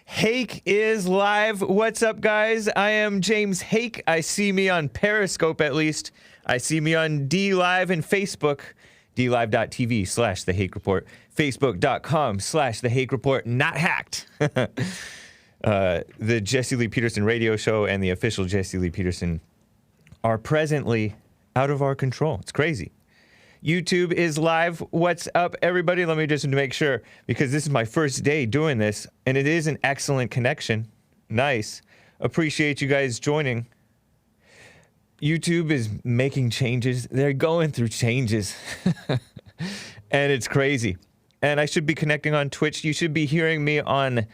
Hake is live. What's up, guys? I am James Hake. I see me on Periscope, at least. I see me on DLive and Facebook. DLive.tv/The Hake Report. Facebook.com/The Hake Report. Not hacked. The Jesse Lee Peterson radio show and the official Jesse Lee Peterson are presently out of our control. It's crazy. YouTube is live. What's up, everybody? Let me just make sure, because this is my first day doing this, and it is an excellent connection. Nice. Appreciate you guys joining. YouTube is making changes. They're going through changes. And it's crazy. And I should be connecting on Twitch. You should be hearing me on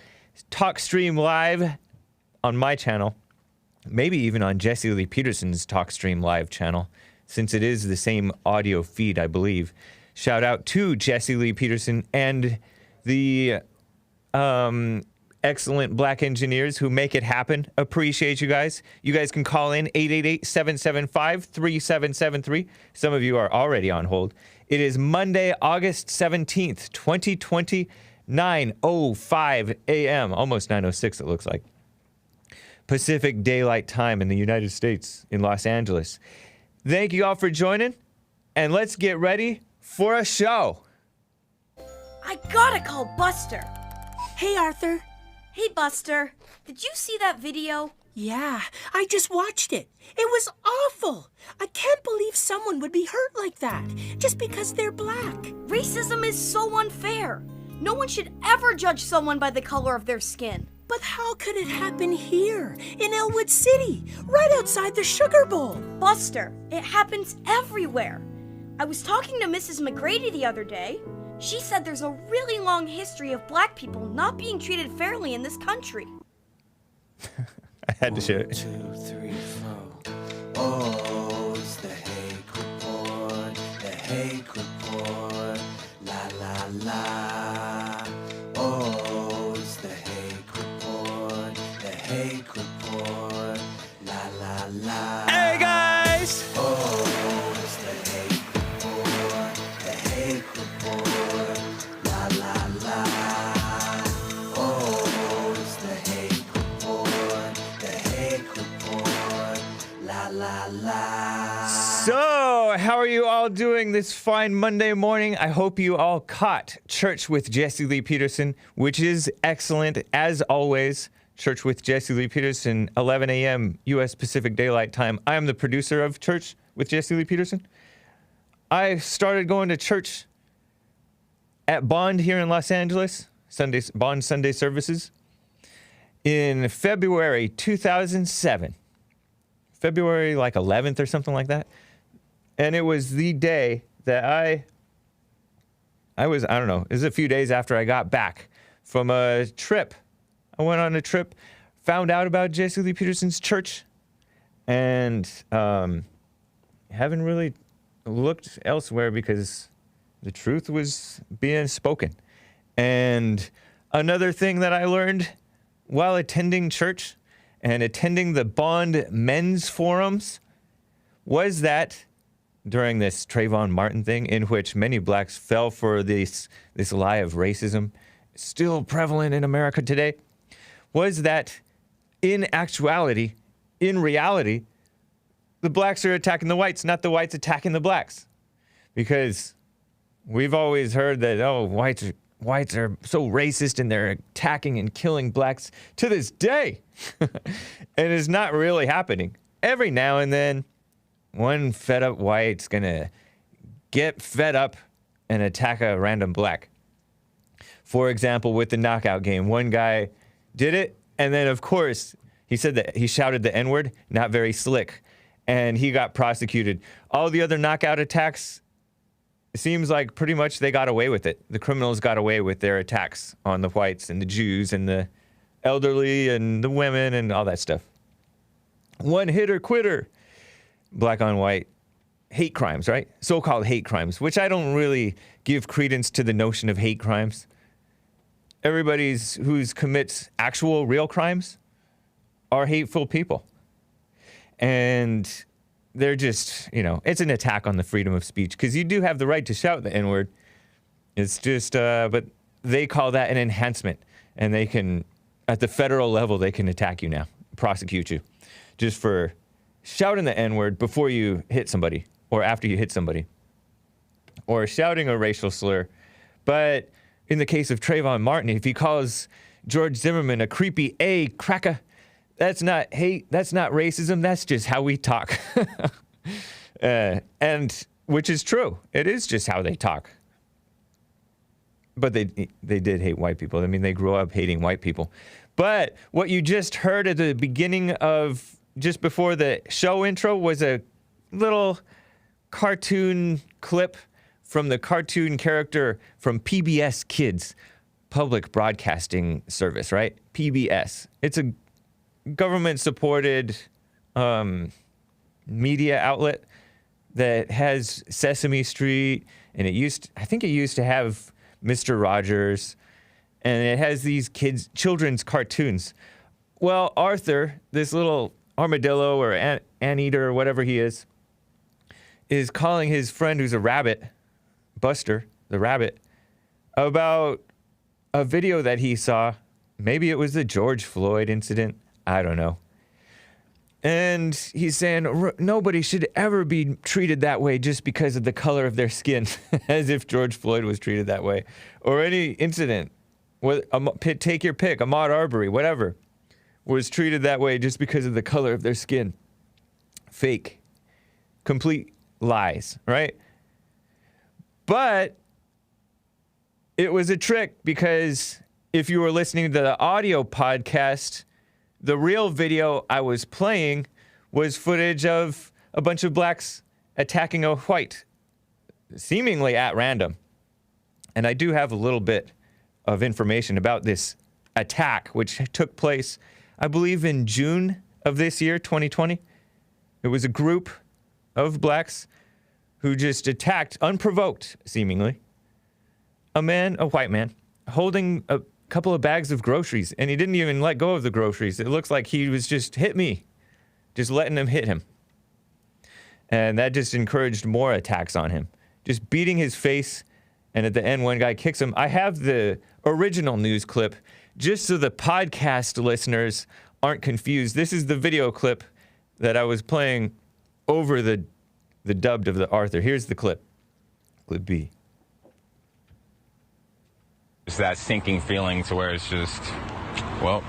TalkStream Live on my channel. Maybe even on Jesse Lee Peterson's TalkStream Live channel, since it is the same audio feed, I believe. Shout out to Jesse Lee Peterson and the excellent black engineers who make it happen. Appreciate you guys. You guys can call in 888-775-3773. Some of you are already on hold. It is Monday, August 17th, 2020, 9:05 a.m. Almost 9:06 it looks like. Pacific Daylight Time in the United States, in Los Angeles. Thank you all for joining, and let's get ready for a show. I gotta call Buster. Hey, Arthur. Hey, Buster. Did you see that video? Yeah, I just watched it. It was awful. I can't believe someone would be hurt like that just because they're black. Racism is so unfair. No one should ever judge someone by the color of their skin. But how could it happen here, in Elwood City, right outside the Sugar Bowl? Buster, it happens everywhere. I was talking to Mrs. McGrady the other day. She said there's a really long history of black people not being treated fairly in this country. I had to share it. 1, 2, 3, 4. Oh, it's the Hake Report, the Hake Report, la la la. Oh, it's the Hake Report, the Hake Report, la la la. Hey, guys! Oh, it's the Hake Report, the Hake Report, la la la. Oh, it's the Hake Report, the Hake Report, la la la. So, how are you all doing this fine Monday morning? I hope you all caught Church with Jesse Lee Peterson, which is excellent as always. Church with Jesse Lee Peterson, 11 a.m. U.S. Pacific Daylight Time. I am the producer of Church with Jesse Lee Peterson. I started going to church at Bond here in Los Angeles, Bond Sunday services, in February 2007. February like 11th or something like that. And it was the day that I don't know, it was a few days after I got back from a trip. I went on a trip, found out about Jesse Lee Peterson's church, and haven't really looked elsewhere because the truth was being spoken. And another thing that I learned while attending church and attending the Bond men's forums was that during this Trayvon Martin thing, in which many blacks fell for this lie of racism, still prevalent in America today, was that in actuality, in reality, the blacks are attacking the whites, not the whites attacking the blacks. Because we've always heard that, oh, whites are so racist and they're attacking and killing blacks to this day. And it's not really happening. Every now and then, one fed up white's gonna get fed up and attack a random black. For example, with the knockout game, one guy did it, and then of course, he said that he shouted the N-word, not very slick, and he got prosecuted. All the other knockout attacks, it seems like pretty much they got away with it. The criminals got away with their attacks on the whites and the Jews and the elderly and the women and all that stuff. One hitter quitter. Black on white hate crimes, right? So-called hate crimes, which I don't really give credence to the notion of hate crimes. Everybody who commits actual real crimes are hateful people. And they're just, it's an attack on the freedom of speech, because you do have the right to shout the N-word. It's just, but they call that an enhancement, and they can at the federal level, they can attack you now, prosecute you, just for shouting the N-word before you hit somebody or after you hit somebody, or shouting a racial slur. But in the case of Trayvon Martin, if he calls George Zimmerman a creepy A cracker, that's not hate, that's not racism, that's just how we talk. And which is true. It is just how they talk. But they did hate white people. I mean, they grew up hating white people. But what you just heard at the beginning of, just before the show intro, was a little cartoon clip from the cartoon character from PBS Kids, Public Broadcasting Service, right? PBS. It's a government-supported media outlet that has Sesame Street, and I think it used to have Mr. Rogers, and it has these children's cartoons. Well, Arthur, this little armadillo or anteater or whatever he is calling his friend who's a rabbit, Buster, the rabbit, about a video that he saw. Maybe it was the George Floyd incident. I don't know. And he's saying nobody should ever be treated that way just because of the color of their skin, as if George Floyd was treated that way. Or any incident, take your pick, Ahmaud Arbery, whatever, was treated that way just because of the color of their skin. Fake. Complete lies, right? But it was a trick, because if you were listening to the audio podcast, the real video I was playing was footage of a bunch of blacks attacking a white, seemingly at random. And I do have a little bit of information about this attack, which took place, I believe, in June of this year, 2020. It was a group of blacks who just attacked, unprovoked, seemingly, a white man, holding a couple of bags of groceries, and he didn't even let go of the groceries. It looks like he was just hit me, just letting them hit him. And that just encouraged more attacks on him, just beating his face. And at the end, one guy kicks him. I have the original news clip just so the podcast listeners aren't confused. This is the video clip that I was playing over the dubbed of the Arthur. Here's the clip. Clip B. It's that sinking feeling to where it's just, well,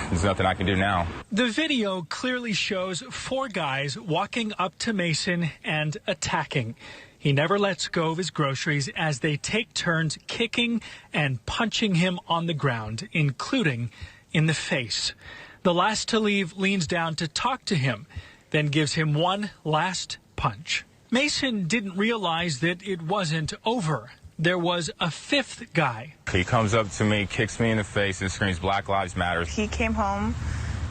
there's nothing I can do now. The video clearly shows 4 guys walking up to Mason and attacking. He never lets go of his groceries as they take turns kicking and punching him on the ground, including in the face. The last to leave leans down to talk to him, then gives him one last punch. Mason didn't realize that it wasn't over. There was a 5th guy. He comes up to me, kicks me in the face, and screams, "Black Lives Matter." He came home,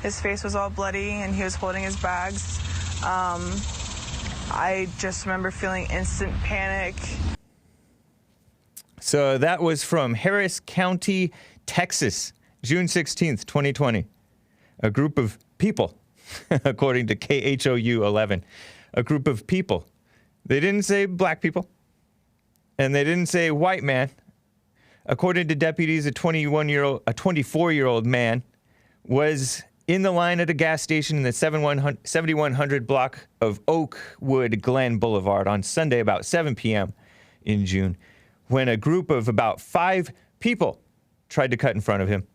his face was all bloody, and he was holding his bags. I just remember feeling instant panic. So that was from Harris County, Texas, June 16th, 2020. A group of people, according to KHOU 11, a group of people. They didn't say black people. And they didn't say white man. According to deputies, a 24-year-old man was in the line at a gas station in the 7100 block of Oakwood Glen Boulevard on Sunday about 7 p.m. in June, when a group of about 5 people tried to cut in front of him.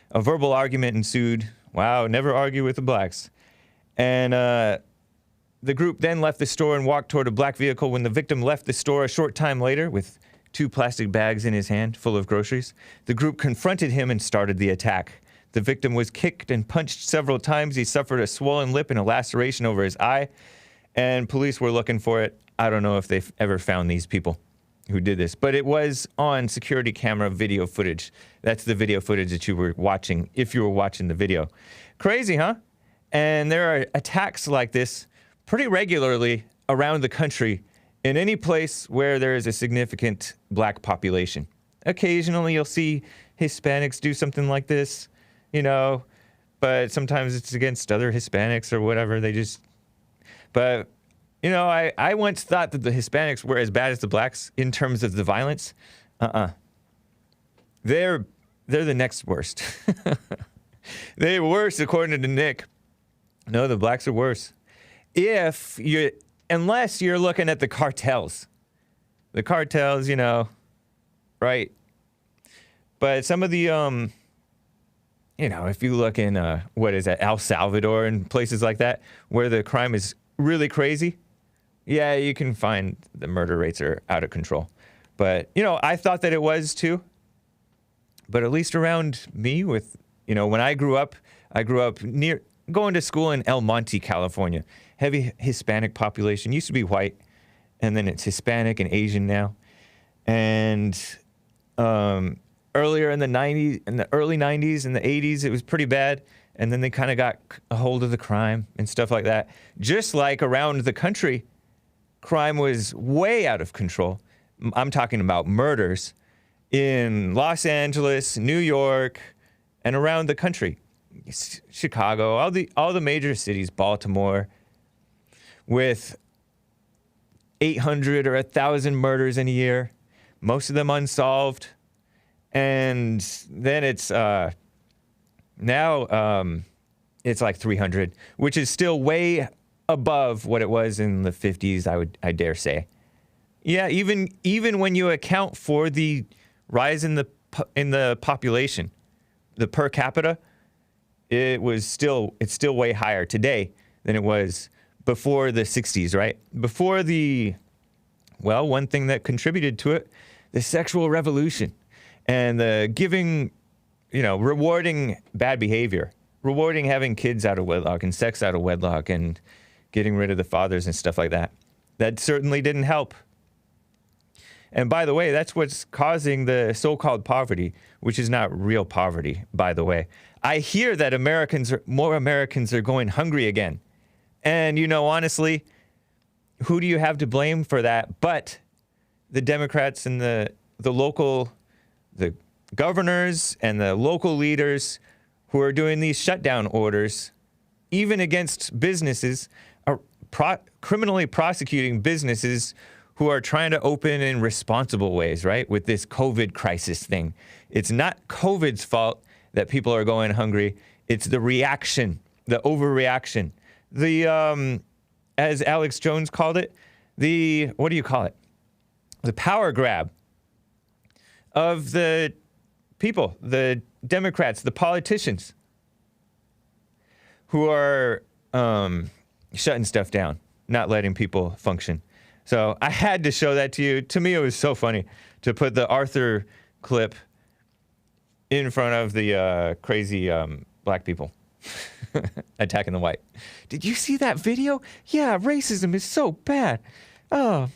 A verbal argument ensued. Wow, never argue with the blacks. And the group then left the store and walked toward a black vehicle. When the victim left the store a short time later with 2 plastic bags in his hand full of groceries, the group confronted him and started the attack. The victim was kicked and punched several times. He suffered a swollen lip and a laceration over his eye, and police were looking for it. I don't know if they've ever found these people who did this, but it was on security camera video footage. That's the video footage that you were watching, if you were watching the video. Crazy, huh? And there are attacks like this pretty regularly around the country in any place where there is a significant black population. Occasionally you'll see Hispanics do something like this, you know, but sometimes it's against other Hispanics or whatever. But, you know, I once thought that the Hispanics were as bad as the blacks in terms of the violence. They're they're the next worst. They're worse, according to Nick. No, the blacks are worse. Unless you're looking at the cartels. The cartels, you know, right? But some of the, you know, if you look in, what is that, El Salvador and places like that, where the crime is really crazy, yeah, you can find the murder rates are out of control. But, you know, I thought that it was too. But at least around me with, you know, when I grew up near, going to school in El Monte, California. Heavy Hispanic population. Used to be white, and then it's Hispanic and Asian now. And earlier in the 90s, in the early 90s and the 80s, it was pretty bad. And then they kind of got a hold of the crime and stuff like that. Just like around the country, crime was way out of control. I'm talking about murders in Los Angeles, New York, and around the country. Chicago, all the major cities, Baltimore, with 800 or 1,000 murders in a year, most of them unsolved. And then it's now it's like 300, which is still way above what it was in the 50s, I dare say. Yeah, even when you account for the rise in the population, the per capita, it's still way higher today than it was before the 60s, right? Before one thing that contributed to it, the sexual revolution and the giving, you know, rewarding bad behavior, rewarding having kids out of wedlock and sex out of wedlock and getting rid of the fathers and stuff like that. That certainly didn't help. And by the way, that's what's causing the so-called poverty, which is not real poverty, by the way. I hear that more Americans are going hungry again. And, you know, honestly, who do you have to blame for that but the Democrats and the governors and the local leaders who are doing these shutdown orders, even against businesses, are criminally prosecuting businesses who are trying to open in responsible ways, right? With this COVID crisis thing. It's not COVID's fault that people are going hungry. It's the reaction, the overreaction. As Alex Jones called it, what do you call it? The power grab of the people, the Democrats, the politicians who are shutting stuff down, not letting people function. So I had to show that to you. To me, it was so funny to put the Arthur clip in front of the crazy black people attacking the white. Did you see that video? Yeah, racism is so bad. Oh,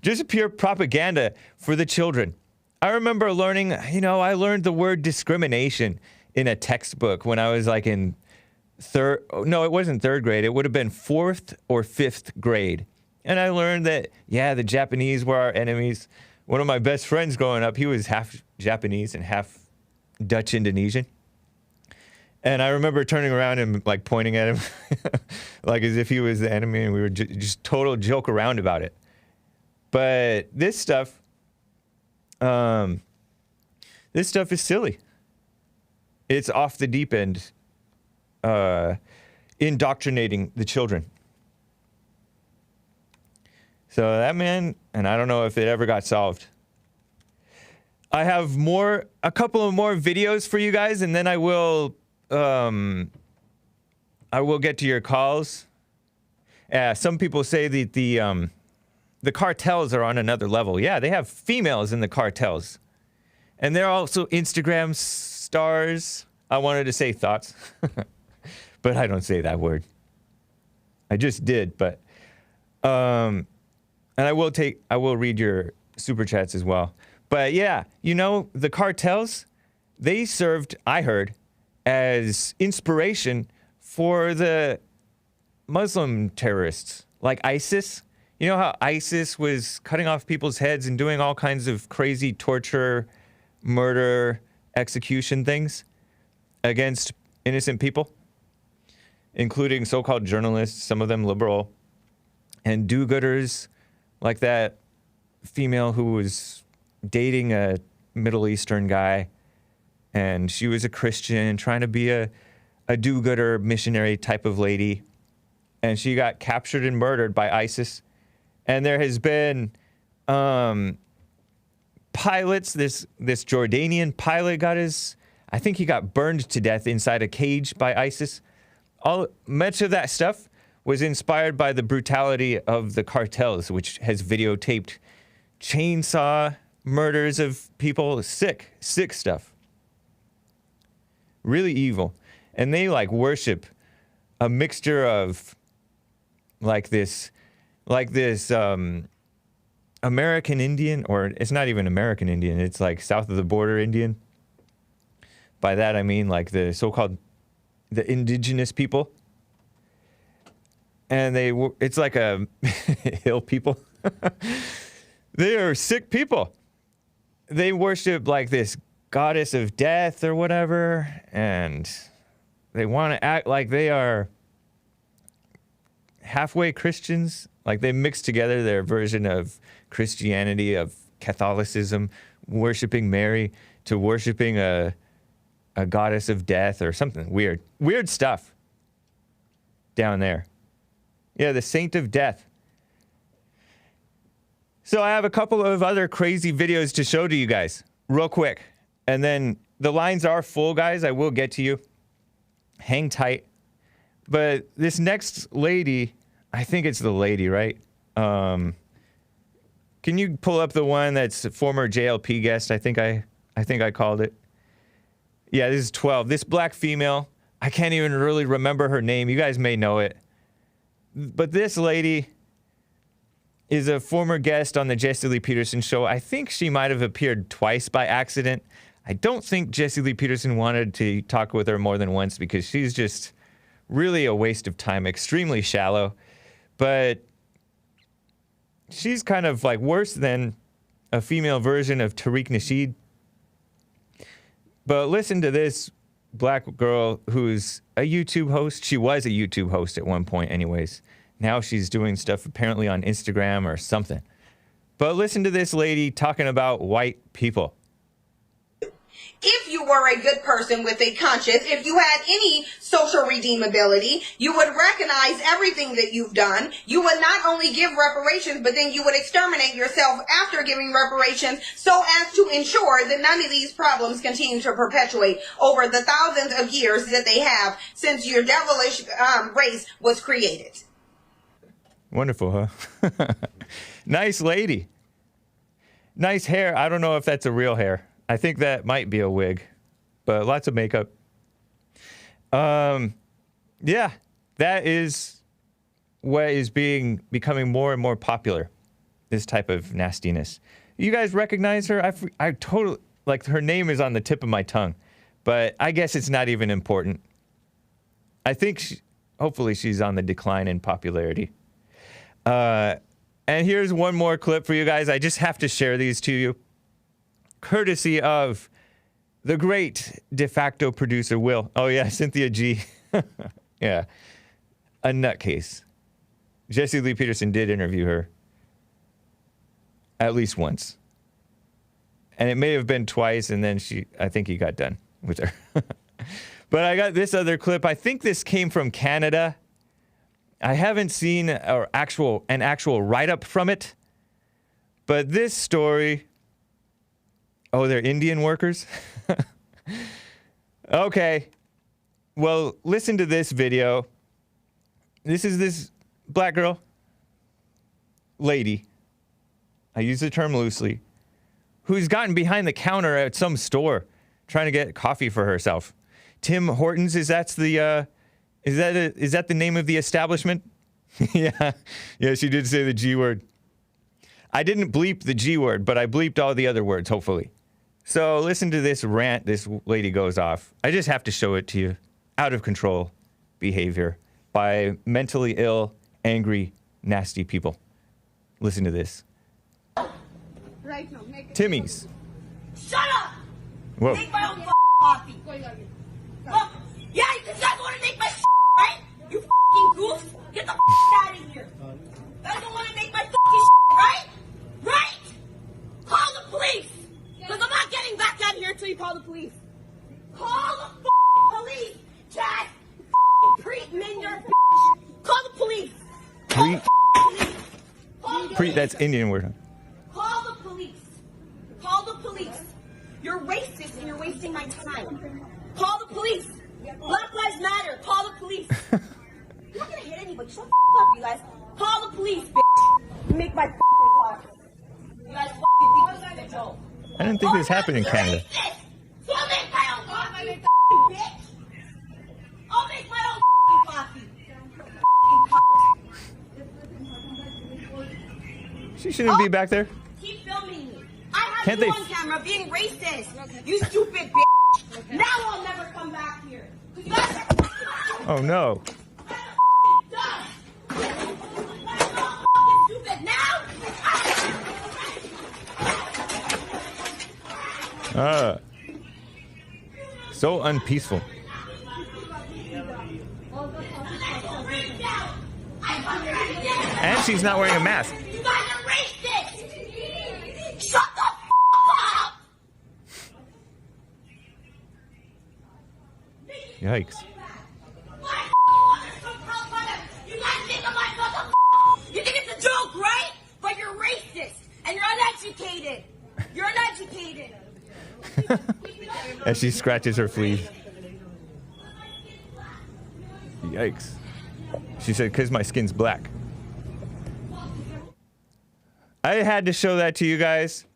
just pure propaganda for the children. I remember learning, I learned the word discrimination in a textbook when I was like in it wasn't third grade. It would have been 4th or 5th grade. And I learned that, the Japanese were our enemies. One of my best friends growing up, he was half Japanese and half Dutch Indonesian. And I remember turning around and like pointing at him like as if he was the enemy, and we were just total joke around about it. But this stuff is silly. It's off the deep end, indoctrinating the children. So that man, and I don't know if it ever got solved. I have a couple of more videos for you guys, and then I will get to your calls. Some people say that the cartels are on another level. Yeah, they have females in the cartels. And they're also Instagram stars. I wanted to say thoughts, but I don't say that word. I just did, but... And I will read your super chats as well. But yeah, the cartels, they served, I heard, as inspiration for the Muslim terrorists, like ISIS. You know how ISIS was cutting off people's heads and doing all kinds of crazy torture, murder, execution things against innocent people, including so-called journalists, some of them liberal, and do-gooders, like that female who was dating a Middle Eastern guy and she was a Christian trying to be a do-gooder missionary type of lady, and she got captured and murdered by ISIS. And there has been pilots. This Jordanian pilot I think he got burned to death inside a cage by ISIS. Much of that stuff was inspired by the brutality of the cartels, which has videotaped chainsaw murders of people. Sick stuff. Really evil. And they like worship a mixture of like this American Indian, or it's not even American Indian, it's like south of the border Indian. By that I mean like the so-called the indigenous people. And it's like a hill people. They are sick people. They worship like this goddess of death or whatever, and they want to act like they are halfway Christians. Like they mix together their version of Christianity, of Catholicism, worshiping Mary, to worshiping a goddess of death or something weird. Weird stuff down there. Yeah, the saint of death. So I have a couple of other crazy videos to show to you guys real quick. And then the lines are full, guys. I will get to you. Hang tight. But this next lady, I think it's the lady, right? Can you pull up the one that's a former JLP guest? I think I called it. Yeah, this is 12. This black female, I can't even really remember her name. You guys may know it. But this lady is a former guest on the Jesse Lee Peterson show. I think she might have appeared twice by accident. I don't think Jesse Lee Peterson wanted to talk with her more than once because she's just really a waste of time, extremely shallow. But she's kind of like worse than a female version of Tariq Nasheed. But listen to this black girl who's a YouTube host. She was a YouTube host at one point anyways. Now she's doing stuff apparently on Instagram or something. But listen to this lady talking about white people. If you were a good person with a conscience, if you had any social redeemability, you would recognize everything that you've done. You would not only give reparations, but then you would exterminate yourself after giving reparations so as to ensure that none of these problems continue to perpetuate over the thousands of years that they have since your devilish race was created. Wonderful, huh? Nice lady. Nice hair. I don't know if that's a real hair. I think that might be a wig, but lots of makeup. Yeah, that is what is becoming more and more popular, this type of nastiness. You guys recognize her? I totally, like, her name is on the tip of my tongue, but I guess it's not even important. I think, hopefully she's on the decline in popularity. And here's one more clip for you guys. I just have to share these to you. Courtesy of the great de facto producer, Will. Oh, yeah, Cynthia G. Yeah. A nutcase. Jesse Lee Peterson did interview her at least once. And it may have been twice, and then I think he got done with her. But I got this other clip. I think this came from Canada. I haven't seen an actual write-up from it. But this story... Oh, they're Indian workers? Okay. Well, listen to this video. This is this black girl, lady, I use the term loosely, who's gotten behind the counter at some store trying to get coffee for herself. Tim Hortons, is that the name of the establishment? Yeah, she did say the G word. I didn't bleep the G word, but I bleeped all the other words, hopefully. So listen to this rant this lady goes off. I just have to show it to you. Out of control behavior by mentally ill, angry, nasty people. Listen to this. Timmy's. Shut up! Whoa. Make my own coffee. Look, yeah, you guys want to make my right? You goof. Get the out of here. You guys don't want to make my right? Right? Call the police. Because I'm not getting back out here until you call the police. Preet, that's Indian word. Call the police. Call the police. You're racist and you're wasting my time. Call the police. Black Lives Matter. Call the police. You're not gonna hit anybody. Shut the up, you guys. Call the police, bitch. You make my talk. You guys think this is a joke. I didn't think this happened in Canada. So I'll make my own coffee, bitch. I'll make my own coffee. She shouldn't be back there. Keep filming me. I have Can't you they on camera being racist. You stupid bitch. Now I'll never come back here. You guys are Oh no. stupid now. So unpeaceful. And she's not wearing a mask. You guys are racist. Shut the up. Yikes. You think it's a joke, right? But you're racist and you're uneducated. You're uneducated. As she scratches her sleeve. Yikes. She said, because my skin's black. I had to show that to you guys.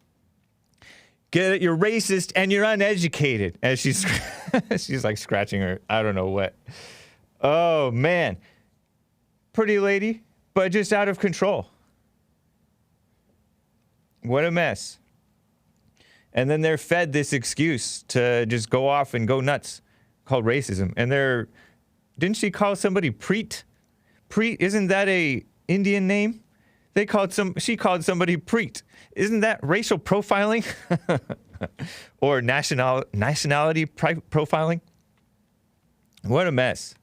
Get it? You're racist and you're uneducated. As she's she's like scratching her, I don't know what. Oh, man. Pretty lady, but just out of control. What a mess. And then they're fed this excuse to just go off and go nuts called racism. And didn't she call somebody Preet? Preet, isn't that a Indian name? She called somebody Preet. Isn't that racial profiling? Or nationality profiling? What a mess.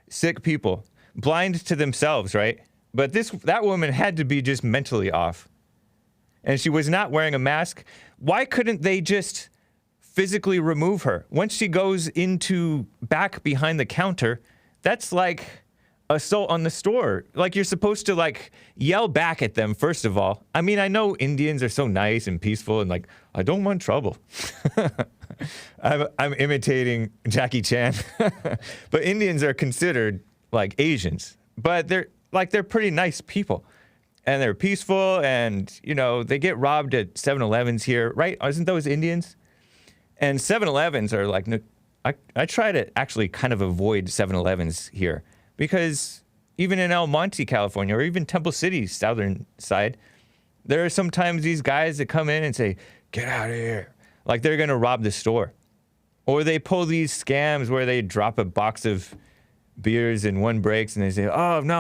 Sick people. Blind to themselves, right? But that woman had to be just mentally off. And she was not wearing a mask. Why couldn't they just physically remove her? Once she goes back behind the counter, that's like assault on the store. Like, you're supposed to like yell back at them, first of all. I mean, I know Indians are so nice and peaceful and like, I don't want trouble. I'm imitating Jackie Chan. But Indians are considered like Asians. But they're pretty nice people. And they're peaceful, and, they get robbed at 7-Elevens here, right? Isn't those Indians? And 7-Elevens are like, I try to actually kind of avoid 7-Elevens here, because even in El Monte, California, or even Temple City, southern side, there are sometimes these guys that come in and say, get out of here. Like they're going to rob the store. Or they pull these scams where they drop a box of beers and one breaks, and they say, oh, no,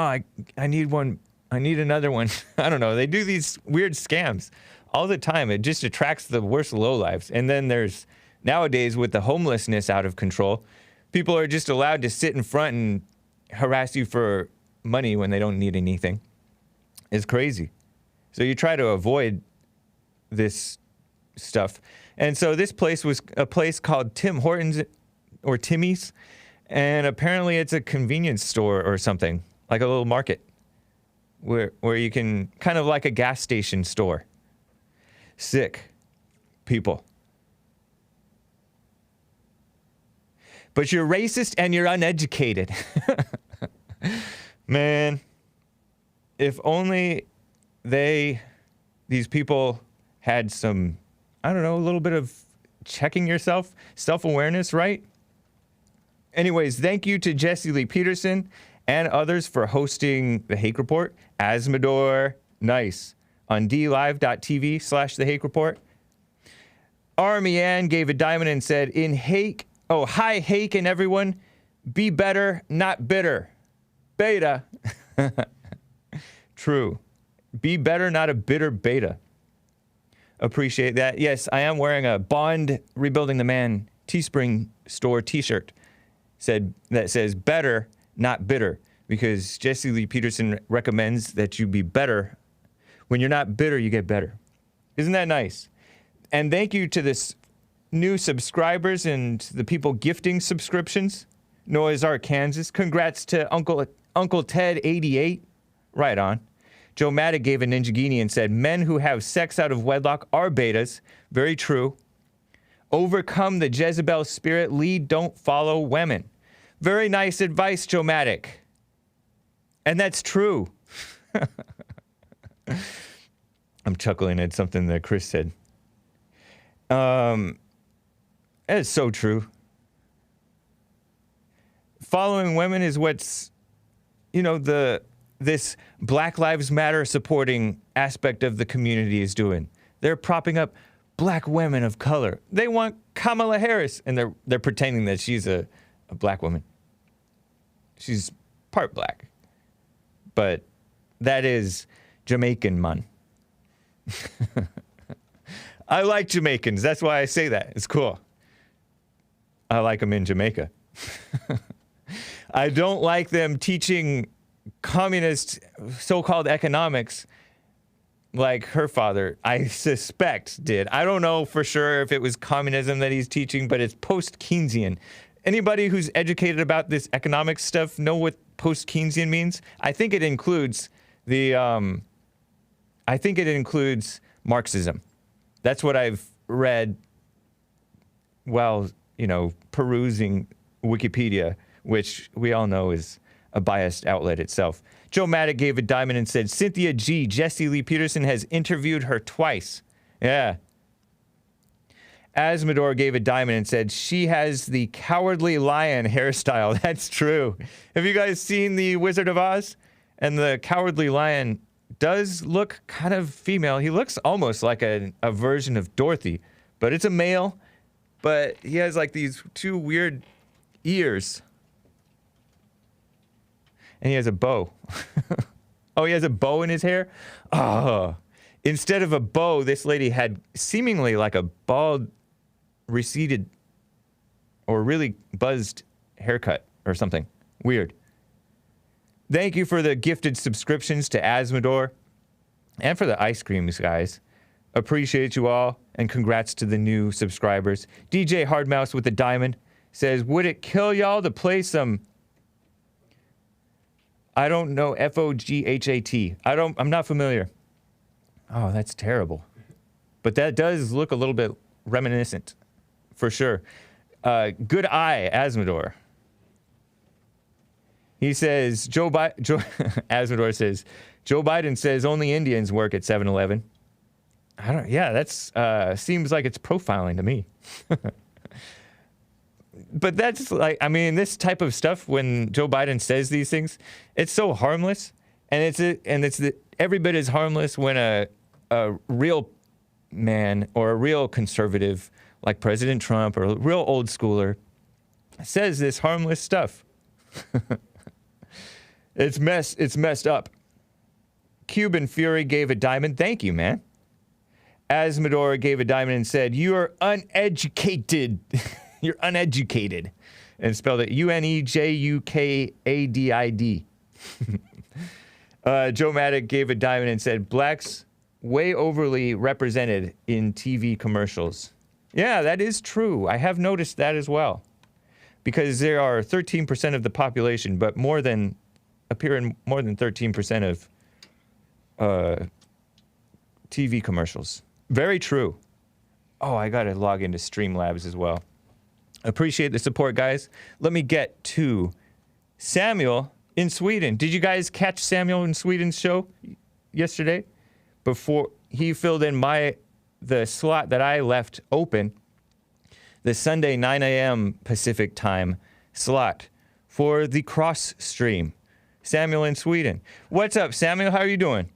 I need one. I need another one. I don't know. They do these weird scams all the time. It just attracts the worst lowlifes. And then there's, nowadays, with the homelessness out of control, people are just allowed to sit in front and harass you for money when they don't need anything. It's crazy. So you try to avoid this stuff. And so this place was a place called Tim Hortons or Timmy's. And apparently it's a convenience store or something, like a little market. Where you can, kind of like a gas station store. Sick people. But you're racist and you're uneducated. Man, if only these people had some, I don't know, a little bit of checking yourself, self-awareness, right? Anyways, thank you to Jesse Lee Peterson and others for hosting the Hake Report. Asmodor, nice. On dlive.tv/the Hake Report. Army Ann gave a diamond and said, hi Hake and everyone, be better, not bitter. Beta. True. Be better, not a bitter beta. Appreciate that. Yes, I am wearing a Bond Rebuilding the Man Teespring store t-shirt that says better, not bitter, because Jesse Lee Peterson recommends that you be better. When you're not bitter, you get better. Isn't that nice? And thank you to this new subscribers and the people gifting subscriptions. Noah's Ark, Kansas. Congrats to Uncle Ted 88. Right on. Joe Maddock gave a Ninjagini and said, men who have sex out of wedlock are betas. Very true. Overcome the Jezebel spirit. Lead, don't follow women. Very nice advice, Joe Maddock. And that's true. I'm chuckling at something that Chris said. It's so true. Following women is what's, this Black Lives Matter supporting aspect of the community is doing. They're propping up black women of color. They want Kamala Harris, and they're pretending that she's a black woman. She's part black. But that is Jamaican, man. I like Jamaicans. That's why I say that. It's cool. I like them in Jamaica. I don't like them teaching communist so-called economics like her father, I suspect, did. I don't know for sure if it was communism that he's teaching, but it's post-Keynesian. Anybody who's educated about this economic stuff know what post-Keynesian means? I think it includes Marxism. That's what I've read while, perusing Wikipedia, which we all know is a biased outlet itself. Joe Maddock gave a diamond and said, Cynthia G. Jesse Lee Peterson has interviewed her twice. Yeah. Asmodor gave a diamond and said, she has the cowardly lion hairstyle. That's true. Have you guys seen The Wizard of Oz? And the cowardly lion does look kind of female. He looks almost like a version of Dorothy, but it's a male. But he has like these two weird ears. And he has a bow. Oh, he has a bow in his hair? Oh. Instead of a bow, this lady had seemingly like a bald, receded, or really buzzed haircut or something. Weird. Thank you for the gifted subscriptions to Asmodor and for the ice creams, guys. Appreciate you all, and congrats to the new subscribers. DJ Hardmouse with the diamond says, would it kill y'all to play some... I don't know, Foghat. I'm not familiar. Oh, that's terrible. But that does look a little bit reminiscent, for sure. Good eye, Asmodor. He says, Asmodor says, Joe Biden says only Indians work at 7-Eleven. That's, seems like it's profiling to me. But that's like, this type of stuff, when Joe Biden says these things, it's so harmless, and it's every bit as harmless when a real man or a real conservative like President Trump or a real old schooler says this harmless stuff. It's messed up. Cuban Fury gave a diamond. Thank you, man. Asmodor gave a diamond and said, you are uneducated. You're uneducated. And spelled it Unejukaadid. Joe Maddock gave a diamond and said, blacks way overly represented in TV commercials. Yeah, that is true. I have noticed that as well. Because there are 13% of the population, but appear in more than 13% of TV commercials. Very true. Oh, I got to log into Streamlabs as well. Appreciate the support, guys. Let me get to Samuel in Sweden. Did you guys catch Samuel in Sweden's show yesterday? Before he filled in the slot that I left open, the Sunday 9 a.m. Pacific time slot for the cross stream. Samuel in Sweden. What's up, Samuel? How are you doing?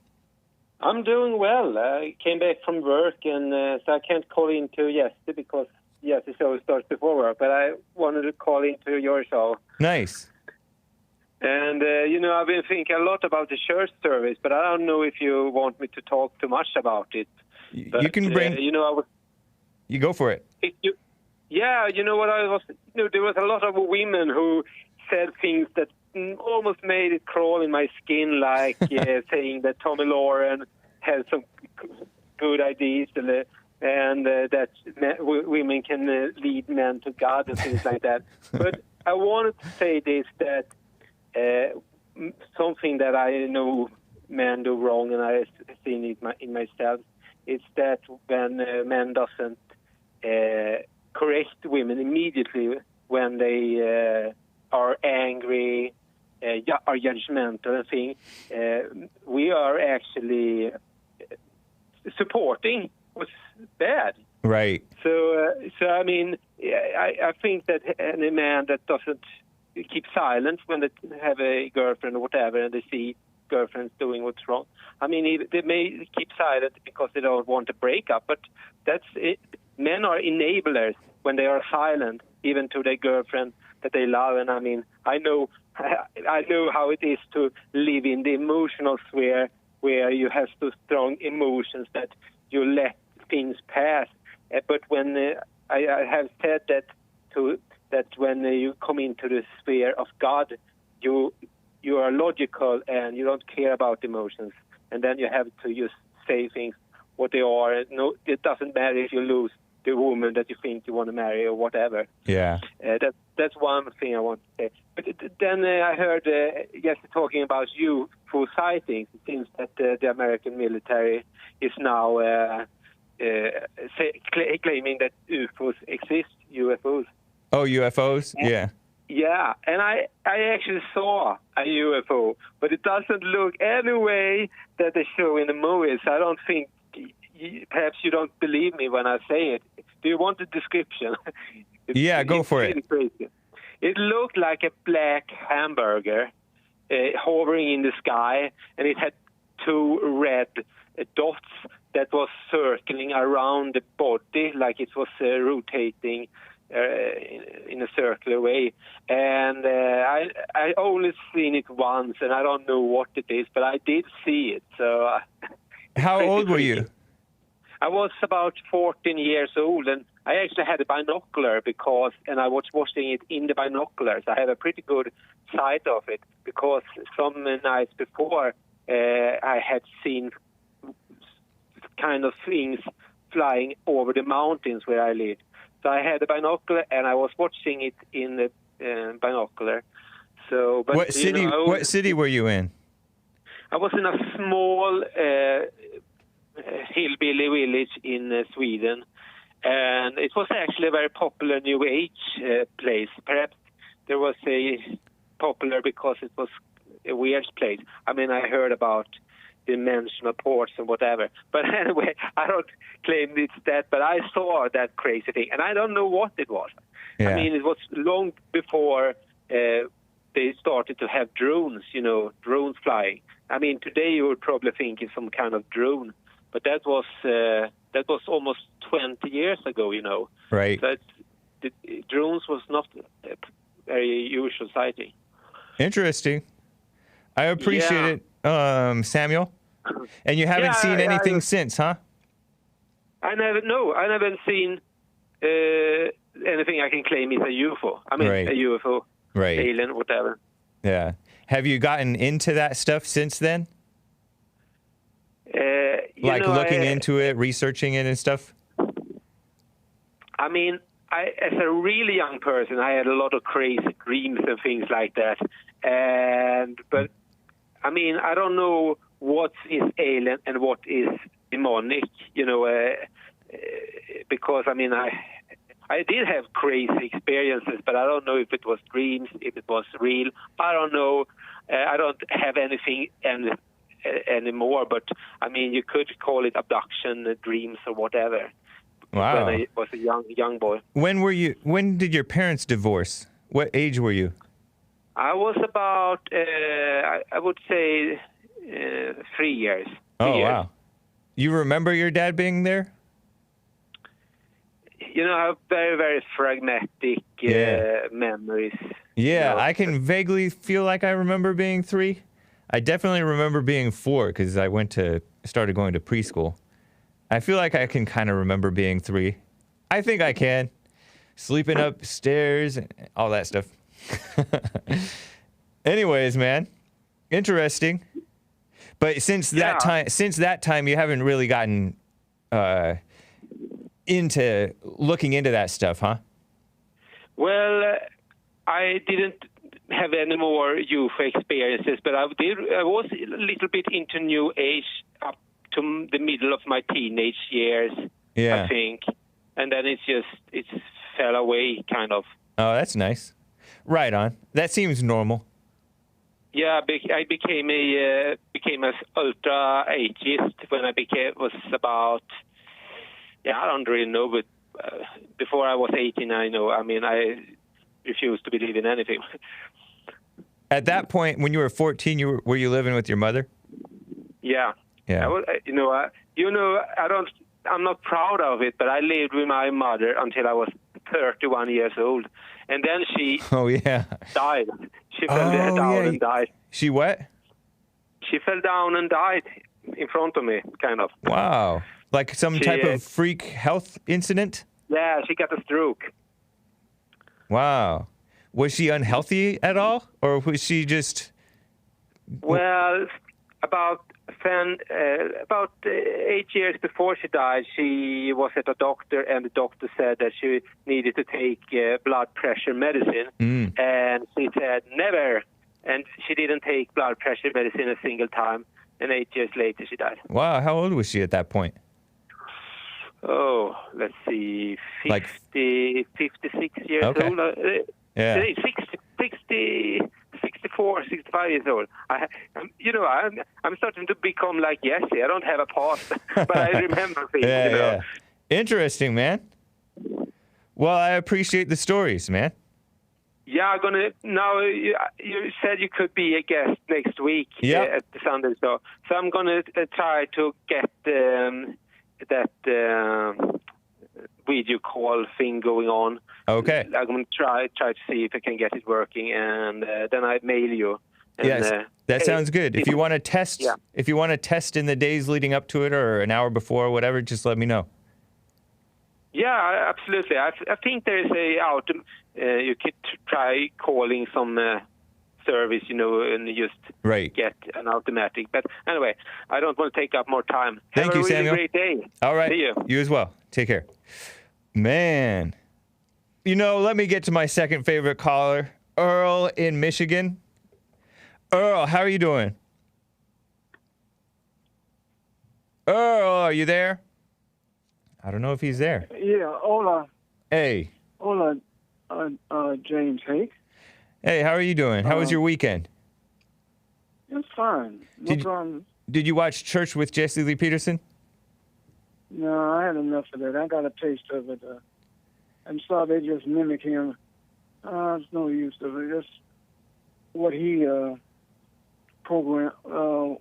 I'm doing well. I came back from work, and so I can't call into yesterday because the show starts before work, but I wanted to call into your show. Nice. And, I've been thinking a lot about the church service, but I don't know if you want me to talk too much about it. But, you can bring... You go for it. There was a lot of women who said things that almost made it crawl in my skin, like saying that Tommy Lauren has some good ideas and that women can lead men to God and things like that. But I wanted to say this, that something that I know men do wrong, and I've seen it in myself. It's that when men doesn't correct women immediately when they are angry, are judgmental and things, we are actually supporting what's bad. Right. So I mean, I think that any man that doesn't keep silent when they have a girlfriend or whatever, and they see girlfriends doing what's wrong, I mean, they may keep silent because they don't want to break up, but that's it. Men are enablers when they are silent, even to their girlfriend that they love. And I mean, I know how it is to live in the emotional sphere where you have so strong emotions that you let things pass. But when I have said that when you come into the sphere of God, you are logical and you don't care about emotions, and then you have to just say things what they are. No, it doesn't matter if you lose the woman that you think you want to marry or whatever. Yeah. That's one thing I want to say. But then I heard Jesse talking about UFO sightings. It seems that the American military is now claiming that UFOs exist, UFOs. Oh, UFOs? Yeah. Yeah, and I actually saw a UFO, but it doesn't look any way that they show in the movies. I don't think, perhaps you don't believe me when I say it. Do you want a description? Yeah, go for it. Crazy. It looked like a black hamburger hovering in the sky, and it had two red dots that was circling around the body like it was rotating in a circular way. And I only seen it once, and I don't know what it is, but I did see it. So how old were you? I was about 14 years old, and I actually had a binocular and I was watching it in the binoculars. I have a pretty good sight of it because some nights before I had seen kind of things flying over the mountains where I lived. So I had a binocular and I was watching it in the binocular. So, but what city? What city were you in? I was in a small hillbilly village in Sweden, and it was actually a very popular New Age place. Perhaps there was a popular because it was a weird place. I mean, I heard about dimensional ports and whatever. But anyway, I don't claim it's that, but I saw that crazy thing, and I don't know what it was. Yeah. I mean, it was long before they started to have drones, drones flying. I mean, today you would probably think it's some kind of drone, but that was almost 20 years ago, Right. So the drones was not a very usual sighting. Interesting. I appreciate it, Samuel. And you haven't seen anything since, huh? I haven't seen anything I can claim is a UFO. I mean, a UFO, alien, whatever. Yeah. Have you gotten into that stuff since then? Looking into it, researching it and stuff? I mean, as a really young person, I had a lot of crazy dreams and things like that. But, I mean, I don't know what is alien and what is demonic, because, I mean, I did have crazy experiences, but I don't know if it was dreams, if it was real. I don't know. I don't have anything anymore, but, I mean, you could call it abduction, dreams, or whatever. Wow. When I was a young boy. When did your parents divorce? What age were you? I was about, I would say, 3 years. Wow. You remember your dad being there? I have very, very fragmentic memories. Yeah, I can vaguely feel like I remember being 3. I definitely remember being 4 because I started going to preschool. I feel like I can kind of remember being 3. I think I can. Sleeping upstairs and all that stuff. Anyways, man, interesting. But since that time, you haven't really gotten into looking into that stuff, huh? Well, I didn't have any more UFO experiences, but I was a little bit into New Age up to the middle of my teenage years, Yeah. I think. And then it fell away, kind of. Oh, that's nice. Right on. That seems normal. Yeah, I became an ultra atheist when I was about, I don't really know, but before I was 18, I refused to believe in anything. At that point, when you were 14, were you living with your mother? Yeah. Yeah. I'm not proud of it, but I lived with my mother until I was 31 years old. And then she died. She fell down and died. She what? She fell down and died in front of me, kind of. Wow. Like some type of freak health incident? Yeah, she got a stroke. Wow. Was she unhealthy at all? Or was she just... Well, about 8 years before she died, she was at a doctor, and the doctor said that she needed to take blood pressure medicine. And she said, never. And she didn't take blood pressure medicine a single time. And 8 years later, she died. Wow. How old was she at that point? Oh, let's see, 56 years old. Yeah. 64, 65 years old. I'm starting to become like Jesse. I don't have a past, but I remember things. Yeah. Interesting, man. Well, I appreciate the stories, man. Yeah, now you said you could be a guest next week at the Sunday show. So I'm gonna try to get that video call thing going on. Okay. I'm going to try to see if I can get it working, and then I mail you. And, yes, that sounds good. If you want to test, in the days leading up to it or an hour before or whatever, just let me know. Yeah, absolutely. I think there is you could try calling some service, and just get an automatic. But anyway, I don't want to take up more time. Thank you, Samuel. Have a really great day. All right. See you. You as well. Take care. Man. Let me get to my second favorite caller, Earl in Michigan. Earl, how are you doing? Earl, are you there? I don't know if he's there. Yeah, hola. Hey. Hola, James Hake. Hey, how are you doing? How was your weekend? It's fine. No problem. Did you watch Church with Jesse Lee Peterson? No, I had enough of that. I got a taste of it. And saw they just mimic him. It's no use of it. Just what he programmed, for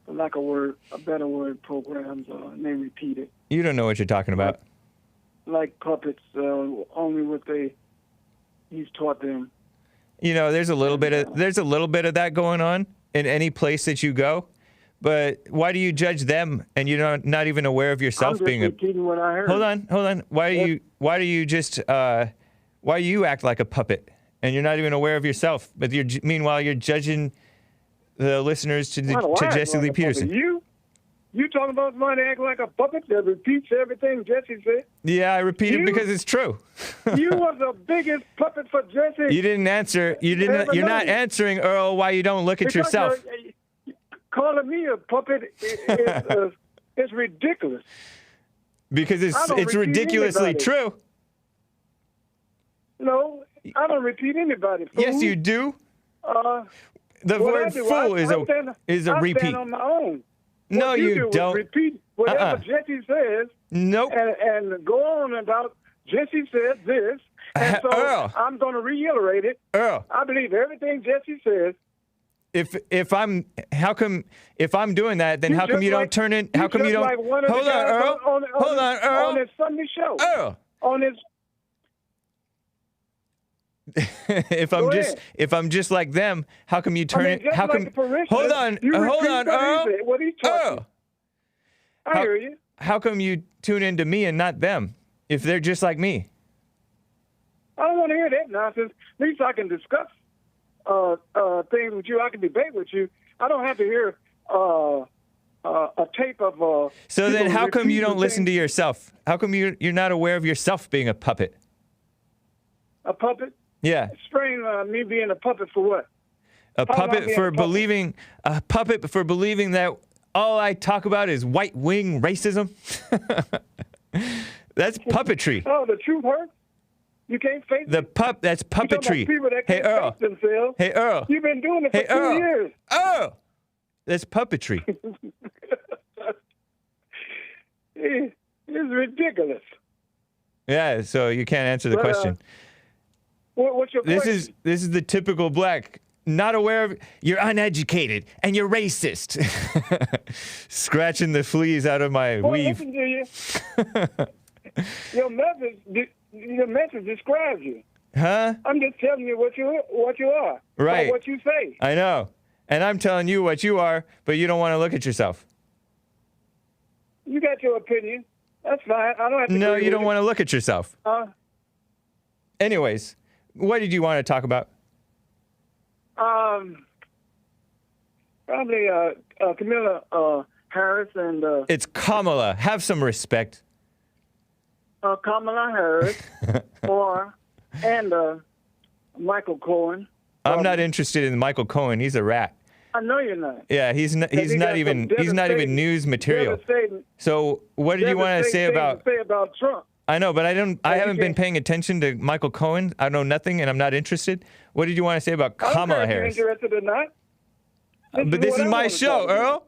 lack of a better word, programs, and they repeat it. You don't know what you're talking about. Like puppets, only what he's taught them. There's a little bit of that going on in any place that you go. But why do you judge them and you're not even aware of yourself being repeating what I heard. Hold on. Why do you act like a puppet and you're not even aware of yourself? But meanwhile you're judging the listeners to Jesse Lee Peterson. You talking about somebody acting like a puppet that repeats everything Jesse said? Yeah, I repeat it because it's true. You was the biggest puppet for Jesse. You didn't answer. You're not answering, Earl, why you don't look at yourself. Calling me a puppet is ridiculous. Because it's ridiculously true. No, I don't repeat anybody. Fool. Yes, you do. The word "fool" is a repeat. I stand on my own. No, you don't. Repeat whatever Jesse says. Nope. And go on about Jesse said this, and so Earl. I'm going to reiterate it. Earl, I believe everything Jesse says. If I'm doing that, then how come you don't turn in? How come you don't? Hold on, Earl. Hold on, Earl. On his Sunday show. Earl. On his. if I'm just like them, how come you turn it? How come? Hold on, Earl. Earl. I hear you. How come you tune into me and not them? If they're just like me. I don't want to hear that nonsense. At least I can discuss things with you. I can debate with you. I don't have to hear a tape of. So then, how come you don't listen to yourself? How come you're not aware of yourself being a puppet? A puppet? Yeah. Explain me being a puppet for what? A puppet for believing that all I talk about is white wing racism. That's puppetry. Oh, the truth hurts? You can't face That's puppetry. Hey, Earl. Hey, Earl. You've been doing it for 2 years. Earl. That's puppetry. It's ridiculous. Yeah, so you can't answer the question. What's your question? This is the typical black. Not aware of, you're uneducated and you're racist. Scratching the fleas out of my weave. Listen to you. Your message describes you. Huh? I'm just telling you what you are. Right. What you say. I know. And I'm telling you what you are, but you don't want to look at yourself. You got your opinion. That's fine. I don't have to. No, you don't want to look at yourself. Anyways, what did you want to talk about? Probably Kamala Harris and It's Kamala. Have some respect. Kamala Harris and Michael Cohen. I'm not interested in Michael Cohen. He's a rat. I know you're not. Yeah, he's not even news material. So what did you want to say about Trump? I know, but I haven't been paying attention to Michael Cohen. I know nothing and I'm not interested. What did you want to say about Kamala Harris? You're interested or not? But this is my show, Earl.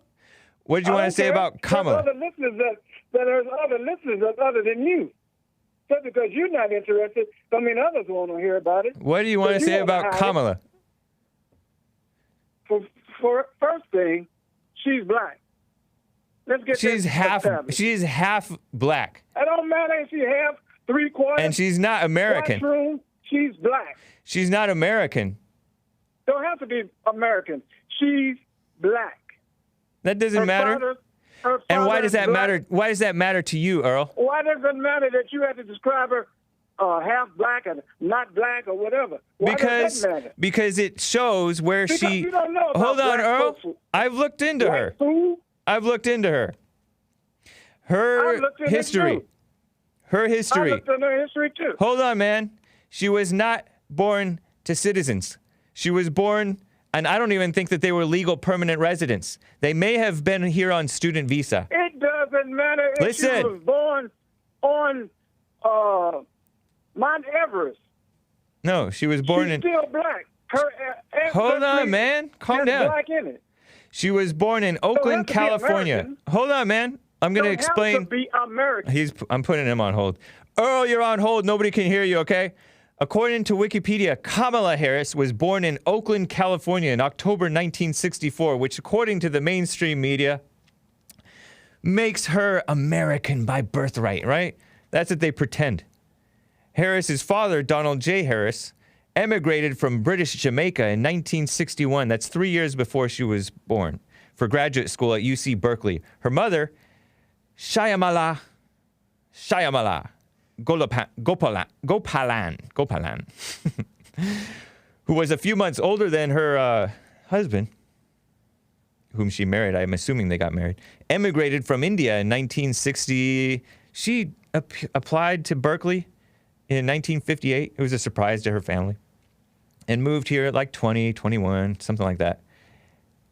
What did you want to say about Kamala? There's other listeners other than you. Just because you're not interested, don't mean others want to hear about it. What do you want to say about Kamala? For first thing, she's black. Let's get she's half black. It don't matter if she's half, 3/4. And she's not American. Room, she's black. She's not American. Don't have to be American. She's black. That doesn't matter. And why does that matter? Why does that matter to you, Earl? Why does it matter that you have to describe her half black and not black or whatever? Why does that matter? Because it shows where she. You don't know about Hold on, Earl. Folks. I've looked into her. Fool. I've looked into her. Her history. Her history. I looked into her history too. Hold on, man. She was not born to citizens. She was born, and I don't even think that they were legal permanent residents. They may have been here on student visa. It doesn't matter if she was born on Mount Everest. No, she was born She's still black. Her Hold on, man. Calm down. Black in it. She was born in Oakland, California. Hold on, man. I'm going to explain. Have to be American. I'm putting him on hold. Earl, you're on hold. Nobody can hear you, okay? According to Wikipedia, Kamala Harris was born in Oakland, California in October 1964, which, according to the mainstream media, makes her American by birthright, right? That's what they pretend. Harris's father, Donald J. Harris, emigrated from British Jamaica in 1961. That's 3 years before she was born, for graduate school at UC Berkeley. Her mother, Gopalan, who was a few months older than her husband, whom she married. I'm assuming they got married. Emigrated from India in 1960. She applied to Berkeley in 1958. It was a surprise to her family. And moved here at like 20, 21, something like that.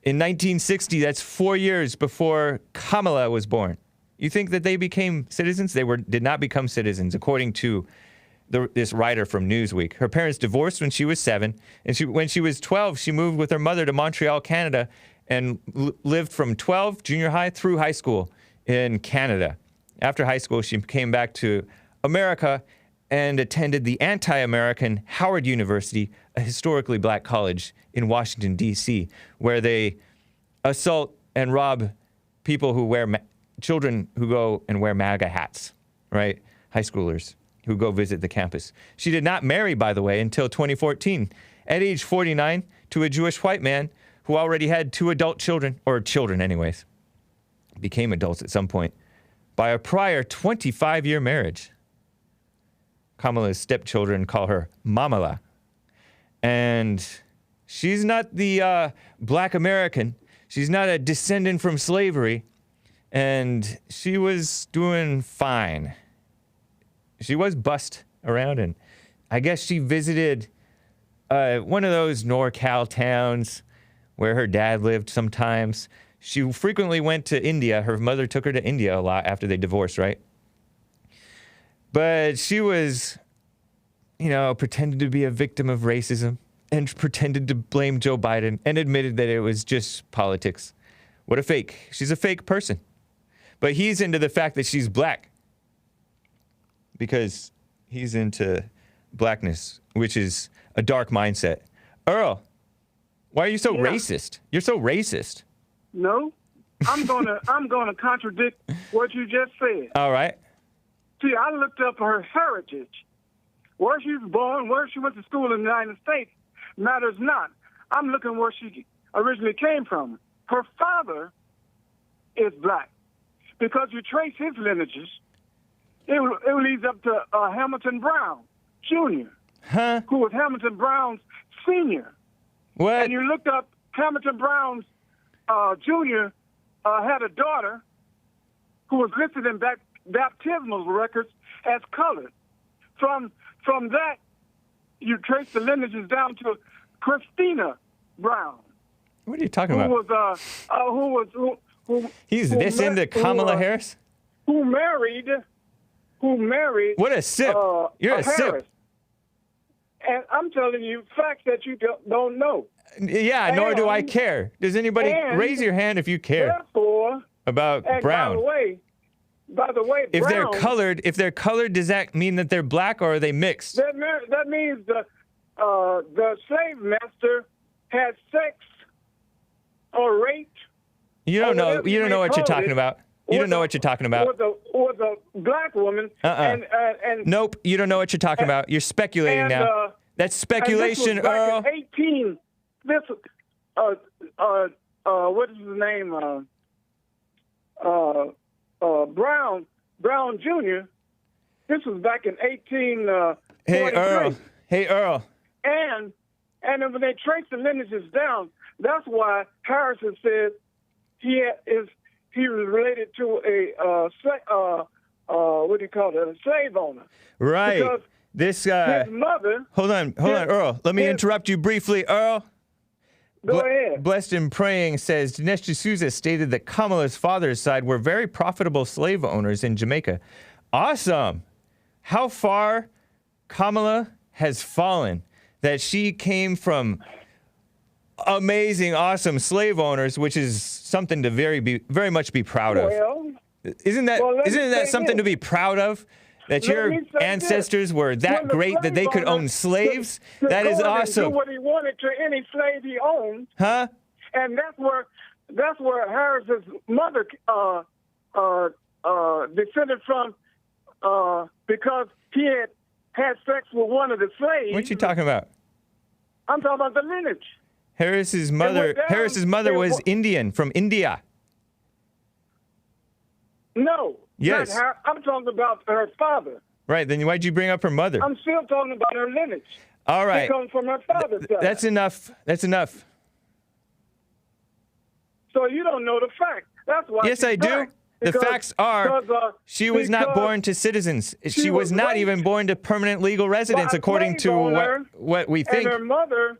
In 1960, that's 4 years before Kamala was born. You think that they became citizens? They did not become citizens, according to this writer from Newsweek. Her parents divorced when she was 7, and when she was 12, she moved with her mother to Montreal, Canada, and lived from 12, junior high, through high school in Canada. After high school, she came back to America and attended the anti-American Howard University, a historically black college in Washington, D.C., where they assault and rob people who wear children who go and wear MAGA hats, right? High schoolers who go visit the campus. She did not marry, by the way, until 2014, at age 49, to a Jewish white man who already had 2 adult children, or children anyways, became adults at some point, by a prior 25-year marriage. Kamala's stepchildren call her Mamala. And she's not the black American. She's not a descendant from slavery. And she was doing fine. She was bussed around, and I guess she visited one of those NorCal towns where her dad lived sometimes. She frequently went to India. Her mother took her to India a lot after they divorced, right? But she was, pretended to be a victim of racism and pretended to blame Joe Biden and admitted that it was just politics. What a fake. She's a fake person. But he's into the fact that she's black because he's into blackness, which is a dark mindset. Earl, why are you so racist? You're so racist. No, I'm gonna contradict what you just said. All right. See, I looked up her heritage. Where she was born, where she went to school in the United States matters not. I'm looking where she originally came from. Her father is black. Because you trace his lineages, it leads up to Hamilton Brown Jr., who was Hamilton Brown's senior. What? And you looked up Hamilton Brown's Jr. Had a daughter who was listed in baptismal records as colored. From that, you trace the lineages down to Christina Brown. What are you talking about? He's this into Kamala Harris? Who married? What a sip! You're a Harris. sip. And I'm telling you facts that you don't know. Yeah, nor do I care. Does anybody raise your hand if you care Therefore, about Brown? By the way, if Brown, they're colored, does that mean that they're black or are they mixed? that means the slave master had sex or raped. You don't know. You don't know what you're talking about. You don't know what you're talking about. With a black woman. And nope. You don't know what you're talking about. You're speculating now. That's speculation, and this was Earl. back in 18. This what is his name? Brown Jr. This was back in 18. Hey Earl. And when they trace the lineages down, that's why Harrison said he was related to a slave owner. Right. Because this his mother. Hold on, Earl. Let me interrupt you briefly, Earl. Go ahead. Blessed and Praying says Dinesh D'Souza stated that Kamala's father's side were very profitable slave owners in Jamaica. Awesome. How far Kamala has fallen that she came from amazing, awesome slave owners, which is something to very much be proud of. Well, isn't that something to be proud of? That your ancestors were that great that they could own slaves? That is awesome. Do what he wanted to any slave he owned. Huh? And that's where Harris's mother descended from, because he had sex with one of the slaves. What you talking about? I'm talking about the lineage. Harris's mother was Indian, from India. No. Yes. I'm talking about her father. Right, then why'd you bring up her mother? I'm still talking about her lineage. All right. It comes from her father's side. That's enough. That's enough. So you don't know the facts. That's why. Yes, I do. The facts are she was not born to citizens. She was not even born to permanent legal residence, according to what we think. And her mother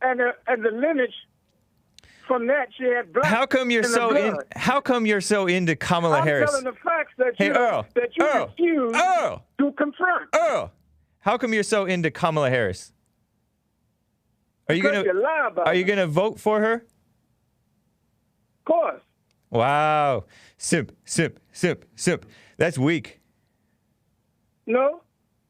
and the lineage. From that, she had black. How come you're so into Kamala Harris? I'm telling the facts that you refuse to confront. Earl, how come you're so into Kamala Harris? Are you gonna vote for her? Of course. Wow, simp. That's weak. No.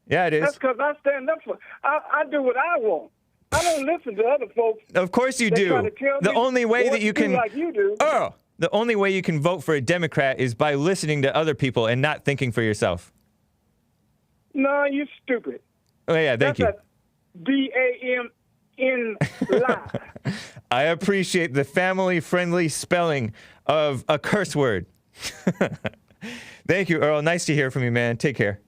Yeah, it is. That's because I stand up for. I do what I want. I don't listen to other folks. Of course you do. The only way that you can, like you do. Earl, the only way you can vote for a Democrat is by listening to other people and not thinking for yourself. No, you stupid. Oh yeah, thank you. That's a D-A-M-N lie. I appreciate the family-friendly spelling of a curse word. Thank you, Earl. Nice to hear from you, man. Take care.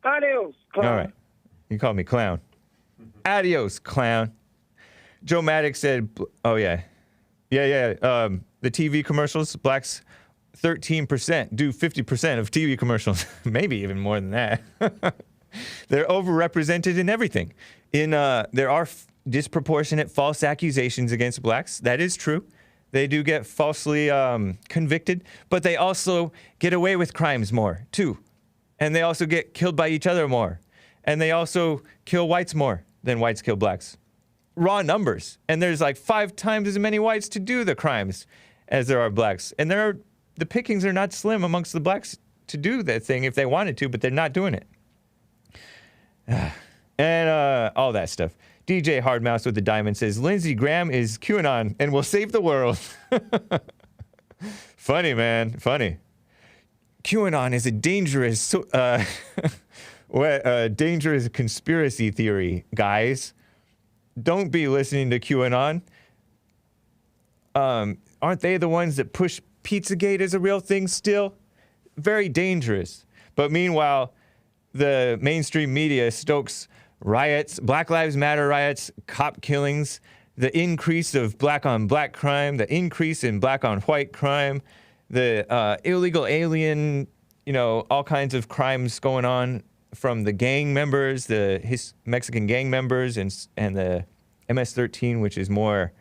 Adios, clown. All right. You called me clown. Adios, clown. Joe Maddox said, oh, yeah. The TV commercials, blacks 13% do 50% of TV commercials. Maybe even more than that. They're overrepresented in everything. There are disproportionate false accusations against blacks. That is true. They do get falsely convicted, but they also get away with crimes more, too. And they also get killed by each other more. And they also kill whites more than whites kill blacks. Raw numbers. And there's like 5 times as many whites to do the crimes as there are blacks. And the pickings are not slim amongst the blacks to do that thing if they wanted to, but they're not doing it. And all that stuff. DJ Hardmouse with the diamond says, Lindsey Graham is QAnon and will save the world. Funny, man. Funny. QAnon is a dangerous, dangerous conspiracy theory, guys. Don't be listening to QAnon. Aren't they the ones that push Pizzagate as a real thing still? Very dangerous. But meanwhile, the mainstream media stokes riots, Black Lives Matter riots, cop killings, the increase of black on black crime, the increase in black on white crime, the illegal alien, all kinds of crimes going on from the gang members, his Mexican gang members, and the MS-13, which is more,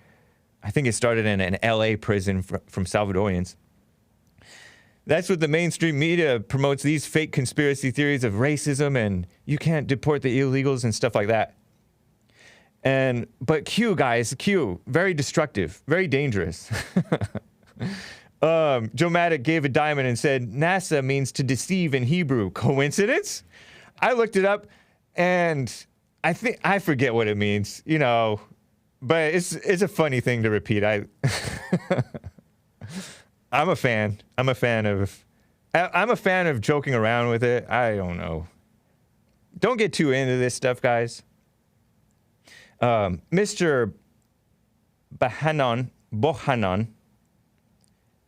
I think it started in an LA prison from Salvadorians. That's what the mainstream media promotes, these fake conspiracy theories of racism and you can't deport the illegals and stuff like that. But Q, guys, very destructive, very dangerous. Joe Maddock gave a diamond and said, NASA means to deceive in Hebrew. Coincidence? I looked it up and I forget what it means, but it's a funny thing to repeat. I'm a fan of joking around with it. I don't know. Don't get too into this stuff, guys. Mr. Bohanon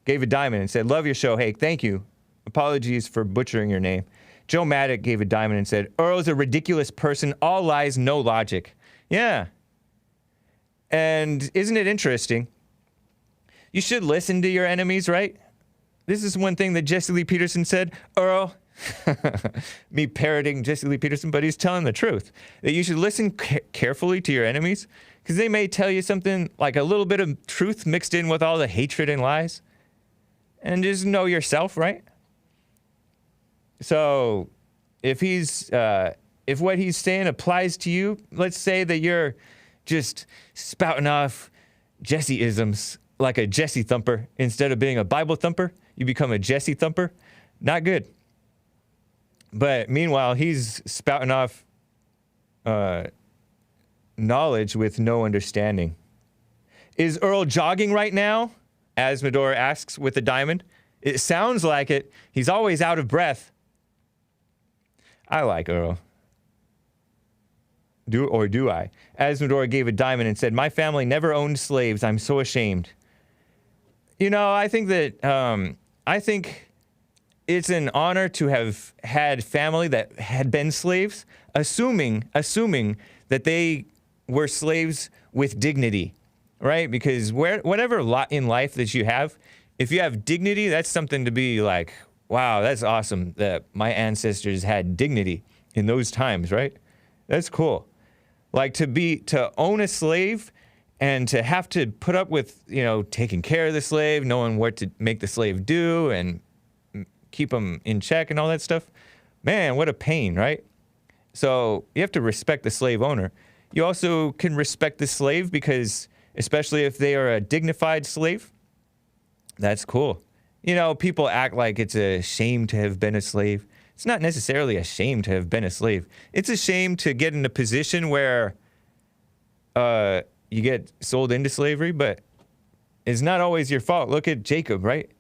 gave a diamond and said, love your show, Hake. Thank you. Apologies for butchering your name. Joe Maddock gave a diamond and said, Earl's a ridiculous person. All lies, no logic. Yeah. And isn't it interesting? You should listen to your enemies, right? This is one thing that Jesse Lee Peterson said. Earl, me parroting Jesse Lee Peterson, but he's telling the truth. That you should listen carefully to your enemies, because they may tell you something like a little bit of truth mixed in with all the hatred and lies. And just know yourself, right? So if what he's saying applies to you, let's say that you're just spouting off Jesse-isms, like a Jesse thumper. Instead of being a Bible thumper, you become a Jesse thumper. Not good. But meanwhile, he's spouting off knowledge with no understanding. Is Earl jogging right now? Asmodor asks with a diamond. It sounds like it. He's always out of breath. I like Earl. Do I? Asmodor gave a diamond and said, my family never owned slaves. I'm so ashamed. I think that, I think it's an honor to have had family that had been slaves, assuming that they were slaves with dignity, right? Because whatever lot in life that you have, if you have dignity, that's something to be like, wow, that's awesome that my ancestors had dignity in those times, right? That's cool. Like to own a slave and to have to put up with, taking care of the slave, knowing what to make the slave do and keep them in check and all that stuff. Man, what a pain, right? So you have to respect the slave owner. You also can respect the slave because, especially if they are a dignified slave, that's cool. People act like it's a shame to have been a slave. It's not necessarily a shame to have been a slave. It's a shame to get in a position where you get sold into slavery, but it's not always your fault. Look at Jacob, right?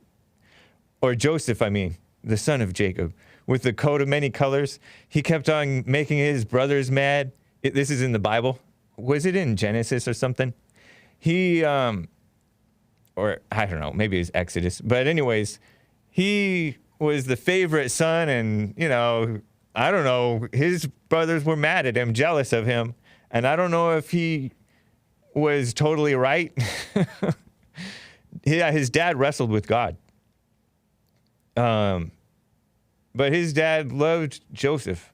Or Joseph, the son of Jacob, with the coat of many colors. He kept on making his brothers mad. This is in the Bible. Was it in Genesis or something? He, or I don't know, maybe it was Exodus. But anyways, he was the favorite son and, I don't know, his brothers were mad at him, jealous of him. And I don't know if he was totally right. Yeah, his dad wrestled with God. But his dad loved Joseph.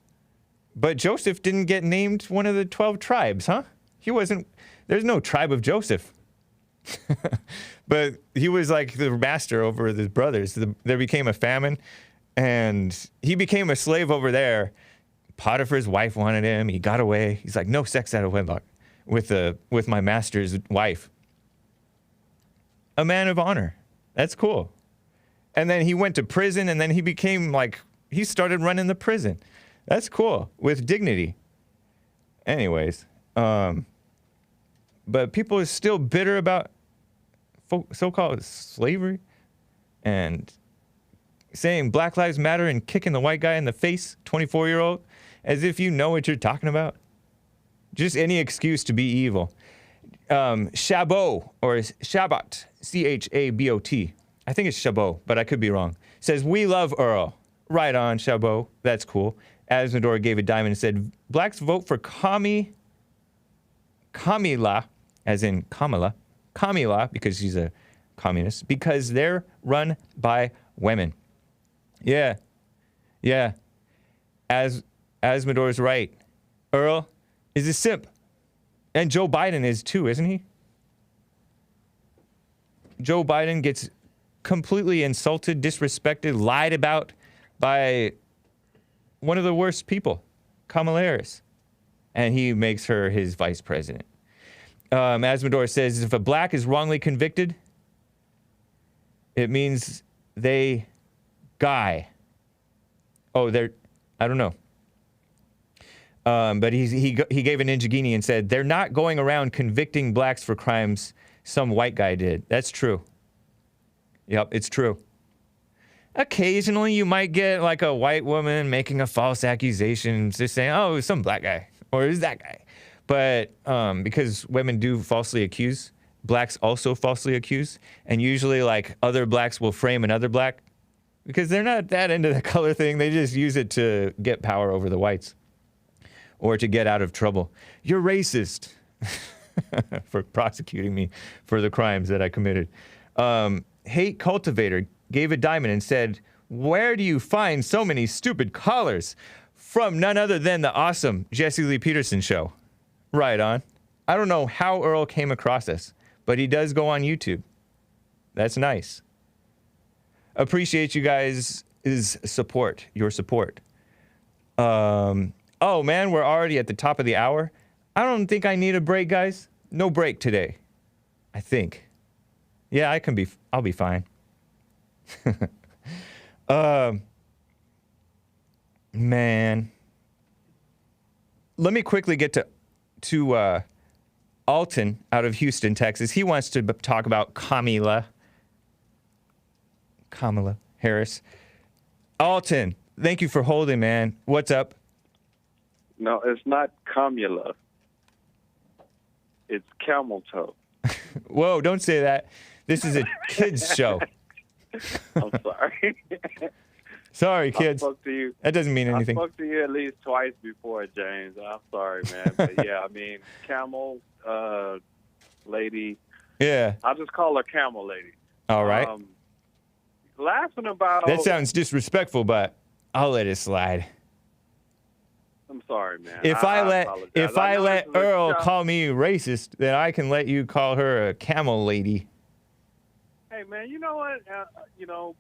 But Joseph didn't get named one of the 12 tribes, huh? He wasn't. There's no tribe of Joseph. But he was like the master over his brothers. There became a famine, and he became a slave over there. Potiphar's wife wanted him. He got away. He's like, no sex out of wedlock with my master's wife. A man of honor. That's cool. And then he went to prison, and then he became like, he started running the prison. That's cool, with dignity. Anyways, but people are still bitter about so-called slavery and saying Black Lives Matter and kicking the white guy in the face, 24-year-old, as if you know what you're talking about. Just any excuse to be evil. Chabot, or Chabot, C-H-A-B-O-T. I think it's Chabot, but I could be wrong. Says, we love Earl. Right on, Chabot. That's cool. Asmodor gave a diamond and said, blacks vote for Kamala, as in Kamala, because she's a communist, because they're run by women. Yeah. Asmodor's right. Earl is a simp. And Joe Biden is too, isn't he? Joe Biden gets completely insulted, disrespected, lied about by one of the worst people, Kamala Harris. And he makes her his vice president. Asmodor says, if a black is wrongly convicted, it means they guy. Oh, I don't know. But he gave an Injigini and said, they're not going around convicting blacks for crimes some white guy did. That's true. Yep, it's true. Occasionally you might get like a white woman making a false accusation, just saying, oh, it's some black guy, or it's that guy. But because women do falsely accuse, blacks also falsely accuse, and usually like other blacks will frame another black because they're not that into the color thing. They just use it to get power over the whites or to get out of trouble. You're racist for prosecuting me for the crimes that I committed. Hate Cultivator gave a diamond and said, where do you find so many stupid callers? From none other than the awesome Jesse Lee Peterson show. Right on. I don't know how Earl came across us, but he does go on YouTube. That's nice. Appreciate you guys' support, your support. Oh man, we're already at the top of the hour. I don't think I need a break, guys. No break today. I think. Yeah, I'll be fine. Man. Let me quickly get to Alton out of Houston, Texas. He wants to talk about Kamala Harris. Alton, thank you for holding, man. What's up? No, it's not Kamala. It's camel toe. Whoa, don't say that. This is a kids show. I'm sorry. Sorry, kids. I spoke to you. That doesn't mean anything. I spoke to you at least twice before, James. I'm sorry, man. But yeah, I mean, camel lady. Yeah. I'll just call her camel lady. All right. Laughing about... That sounds disrespectful, but I'll let it slide. I'm sorry, man. If I let Earl show. call me racist, then I can let you call her a camel lady. Hey, man, you know what?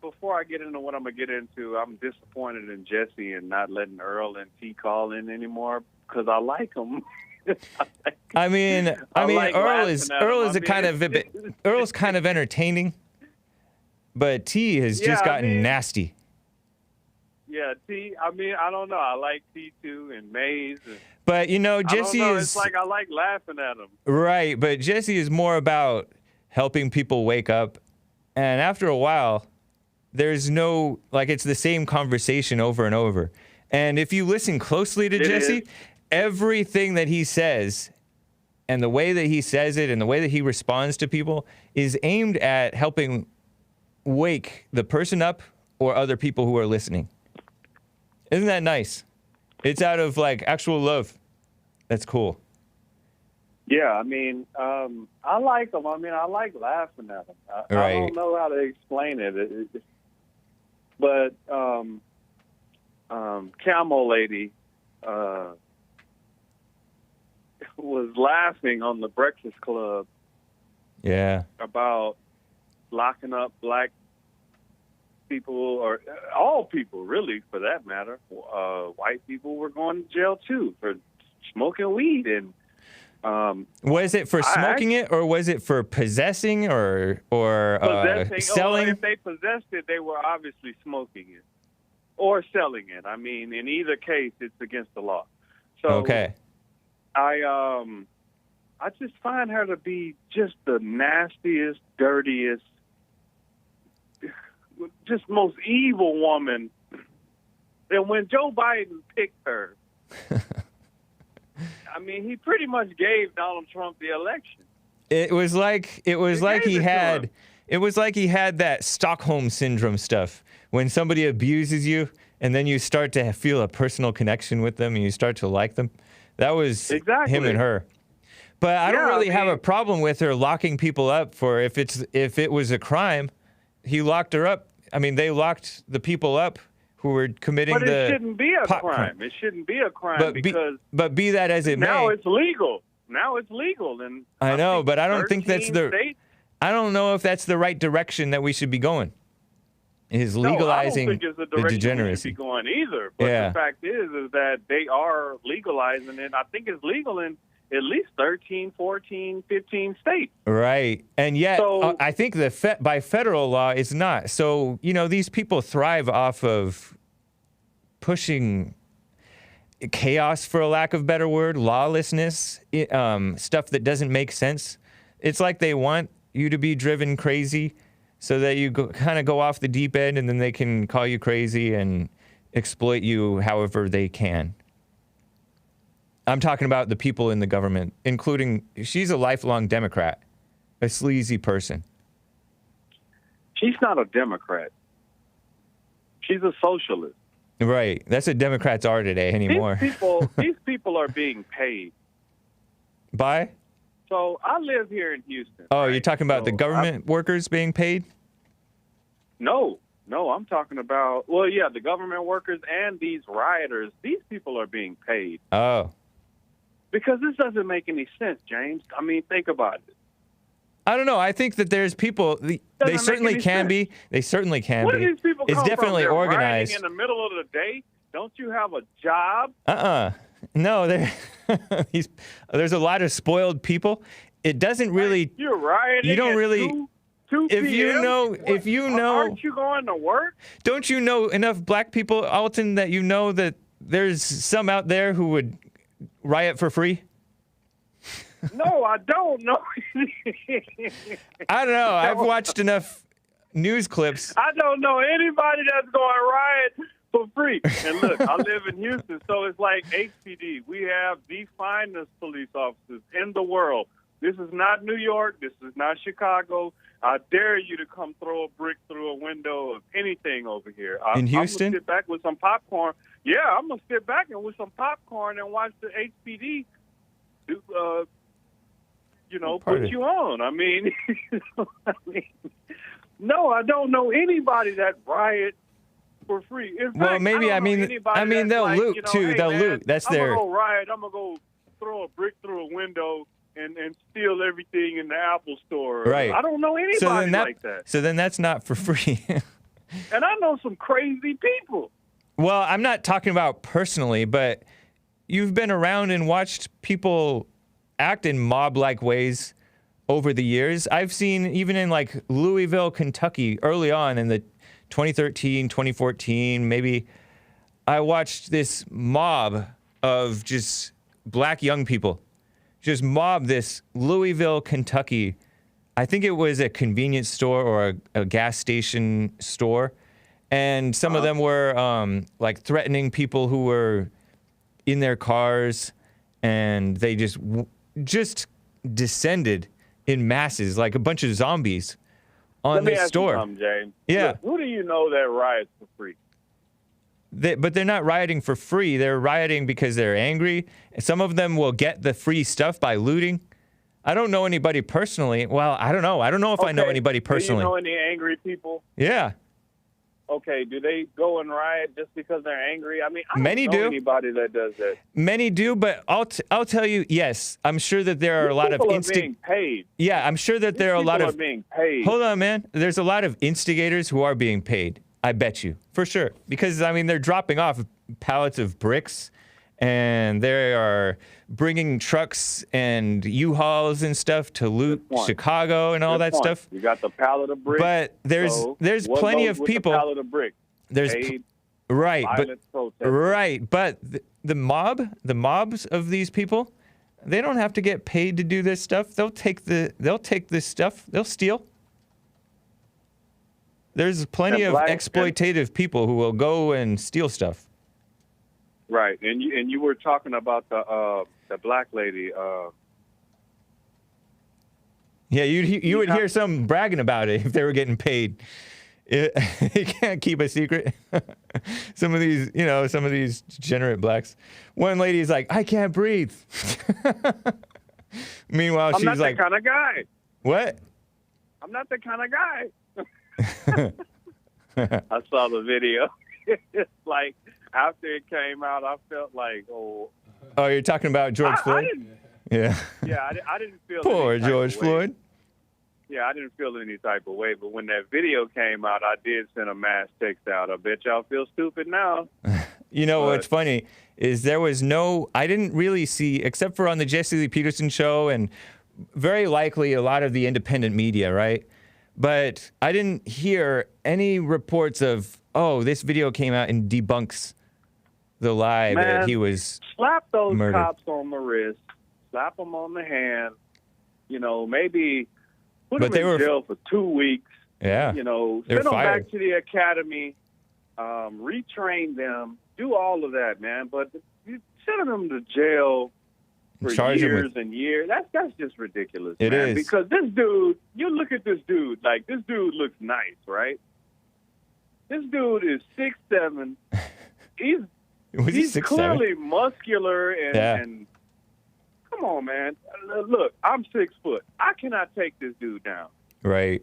Before I get into what I'm going to get into, I'm disappointed in Jesse and not letting Earl and T call in anymore because I like them. I mean, like Earl is laughing kind of Earl's kind of entertaining, but T has just gotten nasty. Yeah, T. I mean, I don't know. I like T2 and Maze. But Jesse is. It's like I like laughing at him. Right, but Jesse is more about helping people wake up, and after a while, there's no it's the same conversation over and over. And if you listen closely to Jesse, everything that he says, and the way that he says it, and the way that he responds to people, is aimed at helping wake the person up or other people who are listening. Isn't that nice? It's out of actual love. That's cool. Yeah, I mean, I like them. I mean, I like laughing at them. I don't know how to explain it. But Camel Lady, was laughing on the Breakfast Club Yeah. about locking up black people, or all people, really, for that matter. White people were going to jail, too, for smoking weed. And was it for smoking it, or was it for possessing, or selling? If they possessed it, they were obviously smoking it or selling it. I mean, in either case, it's against the law. So okay. I just find her to be just the nastiest, dirtiest, just most evil woman. And when Joe Biden picked her, I mean, he pretty much gave Donald Trump the election. It was like he had that Stockholm syndrome stuff, when somebody abuses you and then you start to feel a personal connection with them and you start to like them. That was him and her. But I don't really have a problem with her locking people up for if it was a crime. He locked her up. I mean, they locked the people up who were committing But it shouldn't be a crime. It shouldn't be a crime because be that as it now may. it's legal. Now it's legal, and I know, but I don't think that's states. I don't know if that's the right direction that we should be going. Is legalizing I don't think it's the the direction degeneracy. we should be going either. But the fact is that they are legalizing it. I think it's legal in at least 13, 14, 15 states. Right. And yet, I think by federal law, it's not. So, these people thrive off of pushing chaos, for a lack of a better word, lawlessness, stuff that doesn't make sense. It's like they want you to be driven crazy so that you kind of go off the deep end, and then they can call you crazy and exploit you however they can. I'm talking about the people in the government, including, she's a lifelong Democrat, a sleazy person. She's not a Democrat. She's a socialist. Right. That's what Democrats are today anymore. These people are being paid. By? So I live here in Houston. Oh, right? You're talking about the government workers being paid? No, I'm talking about, the government workers and these rioters. These people are being paid. Oh. Because this doesn't make any sense, James. I mean, think about it. I don't know. I think that there's people, they certainly can be. They certainly can be. Where do these people come It's definitely from? They're organized. rioting in the middle of the day? Don't you have a job? No, there's a lot of spoiled people. It doesn't really. You're rioting. You don't really. 2 if you p.m.? know, aren't you going to work? Don't you know enough black people, Alton, that you know that there's some out there who would riot for free? No, I don't know. I don't know. I've watched enough news clips. I don't know anybody that's going to riot for free. And look, I live in Houston, so it's like HPD. We have the finest police officers in the world. This is not New York. This is not Chicago. I dare you to come throw a brick through a window of anything over here. In Houston? I'm going to sit back with some popcorn. Yeah, I'm going to sit back and with some popcorn and watch the HPD do, put you on. I mean, no, I don't know anybody that riots for free. In fact, they'll loot too. Hey, they'll man, loot. That's I'm their. gonna go riot. I'm gonna go throw a brick through a window and steal everything in the Apple store. Right. I don't know anybody like that. So then that's not for free. And I know some crazy people. Well, I'm not talking about personally, but you've been around and watched people act in mob-like ways over the years. I've seen, even in like Louisville, Kentucky, early on in the 2013, 2014, maybe, I watched this mob of just black young people just mob this Louisville, Kentucky. I think it was a convenience store or a gas station store. And some of them were like threatening people who were in their cars, and they just descended in masses like a bunch of zombies on this store. Let me ask you something, James. Yeah. Look, who do you know that riots for free? But they're not rioting for free. They're rioting because they're angry. Some of them will get the free stuff by looting. I don't know anybody personally. Well, I don't know. I don't know if I know anybody personally. Do you know any angry people? Yeah. okay, do they go and riot just because they're angry? I mean, I Many don't know do. anybody that does that. Many do, but I'll tell you, yes, I'm sure that there are a lot of People are being paid. Yeah, I'm sure that there are a lot People of are being paid. Hold on, man. There's a lot of instigators who are being paid. I bet you, for sure, because I mean they're dropping off pallets of bricks, and they are bringing trucks and U-Hauls and stuff to loot Chicago and all that stuff. You got the pallet of bricks. But there's what plenty goes of with people. The pallet of bricks? There's Paid, right, violent protest. but the mobs of these people, they don't have to get paid to do this stuff. They'll take this stuff. They'll steal. There's plenty of exploitative people who will go and steal stuff. Right, and you were talking about the black lady. Yeah, you would hear some bragging about it if they were getting paid. You can't keep a secret. some of these degenerate blacks. One lady's like, I can't breathe. Meanwhile, she's like, I'm not that kind of guy. What? I'm not that kind of guy. I saw the video. It's like after it came out, I felt like, oh, you're talking about George Floyd? Yeah. Yeah, I didn't feel Poor any type George of way. Floyd. Yeah, I didn't feel any type of way. But when that video came out, I did send a mass text out. I bet y'all feel stupid now. You know what's funny is I didn't really see, except for on the Jesse Lee Peterson show and very likely a lot of the independent media, right? But I didn't hear any reports of, this video came out and debunks the lie that he was slap those murdered. Cops on the wrist, slap them on the hand, maybe put them in jail for 2 weeks. Yeah. Send They're them fired. back to the academy, retrain them, do all of that, man. But you sending them to jail for years and years, that's just ridiculous, It man. is. Because this dude, you look at this dude, like this dude looks nice, right? This dude is 6'7". He's clearly muscular and come on, man. Look, I'm 6 foot. I cannot take this dude down. Right.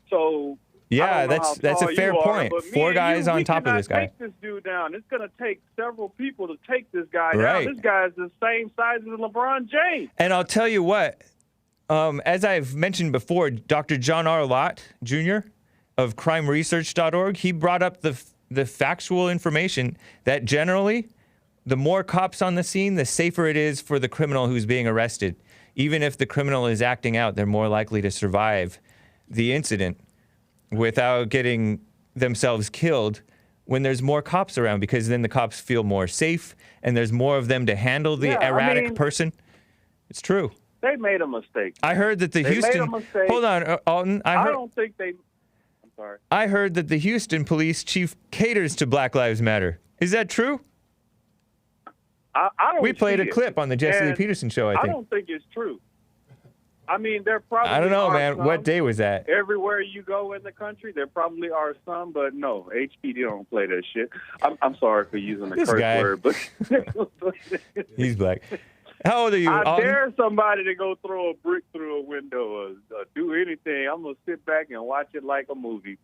So yeah, that's a fair point. But 4 guys on top of this guy. Take this dude down. It's going to take several people to take this guy Right. down. This guy's the same size as LeBron James. And I'll tell you what, as I've mentioned before, Dr. John R. Lott Jr. of crimeresearch.org, he brought up the factual information that generally, the more cops on the scene, the safer it is for the criminal who's being arrested. Even if the criminal is acting out, they're more likely to survive the incident without getting themselves killed when there's more cops around, because then the cops feel more safe and there's more of them to handle the erratic person. It's true. They made a mistake. I heard that the Houston... made a mistake. Hold on, Alton. I don't think they... I'm sorry. I heard that the Houston police chief caters to Black Lives Matter. Is that true? I don't We played see a clip it. on the Jesse Lee And Peterson show, I think. I don't think it's true. I mean, there probably I don't know, are man. some. What day was that? Everywhere you go in the country, there probably are some, but no, HPD don't play that shit. I'm sorry for using the This curse guy. word, but He's black. How old are you, I Alton? dare somebody to go throw a brick through a window or do anything. I'm gonna sit back and watch it like a movie,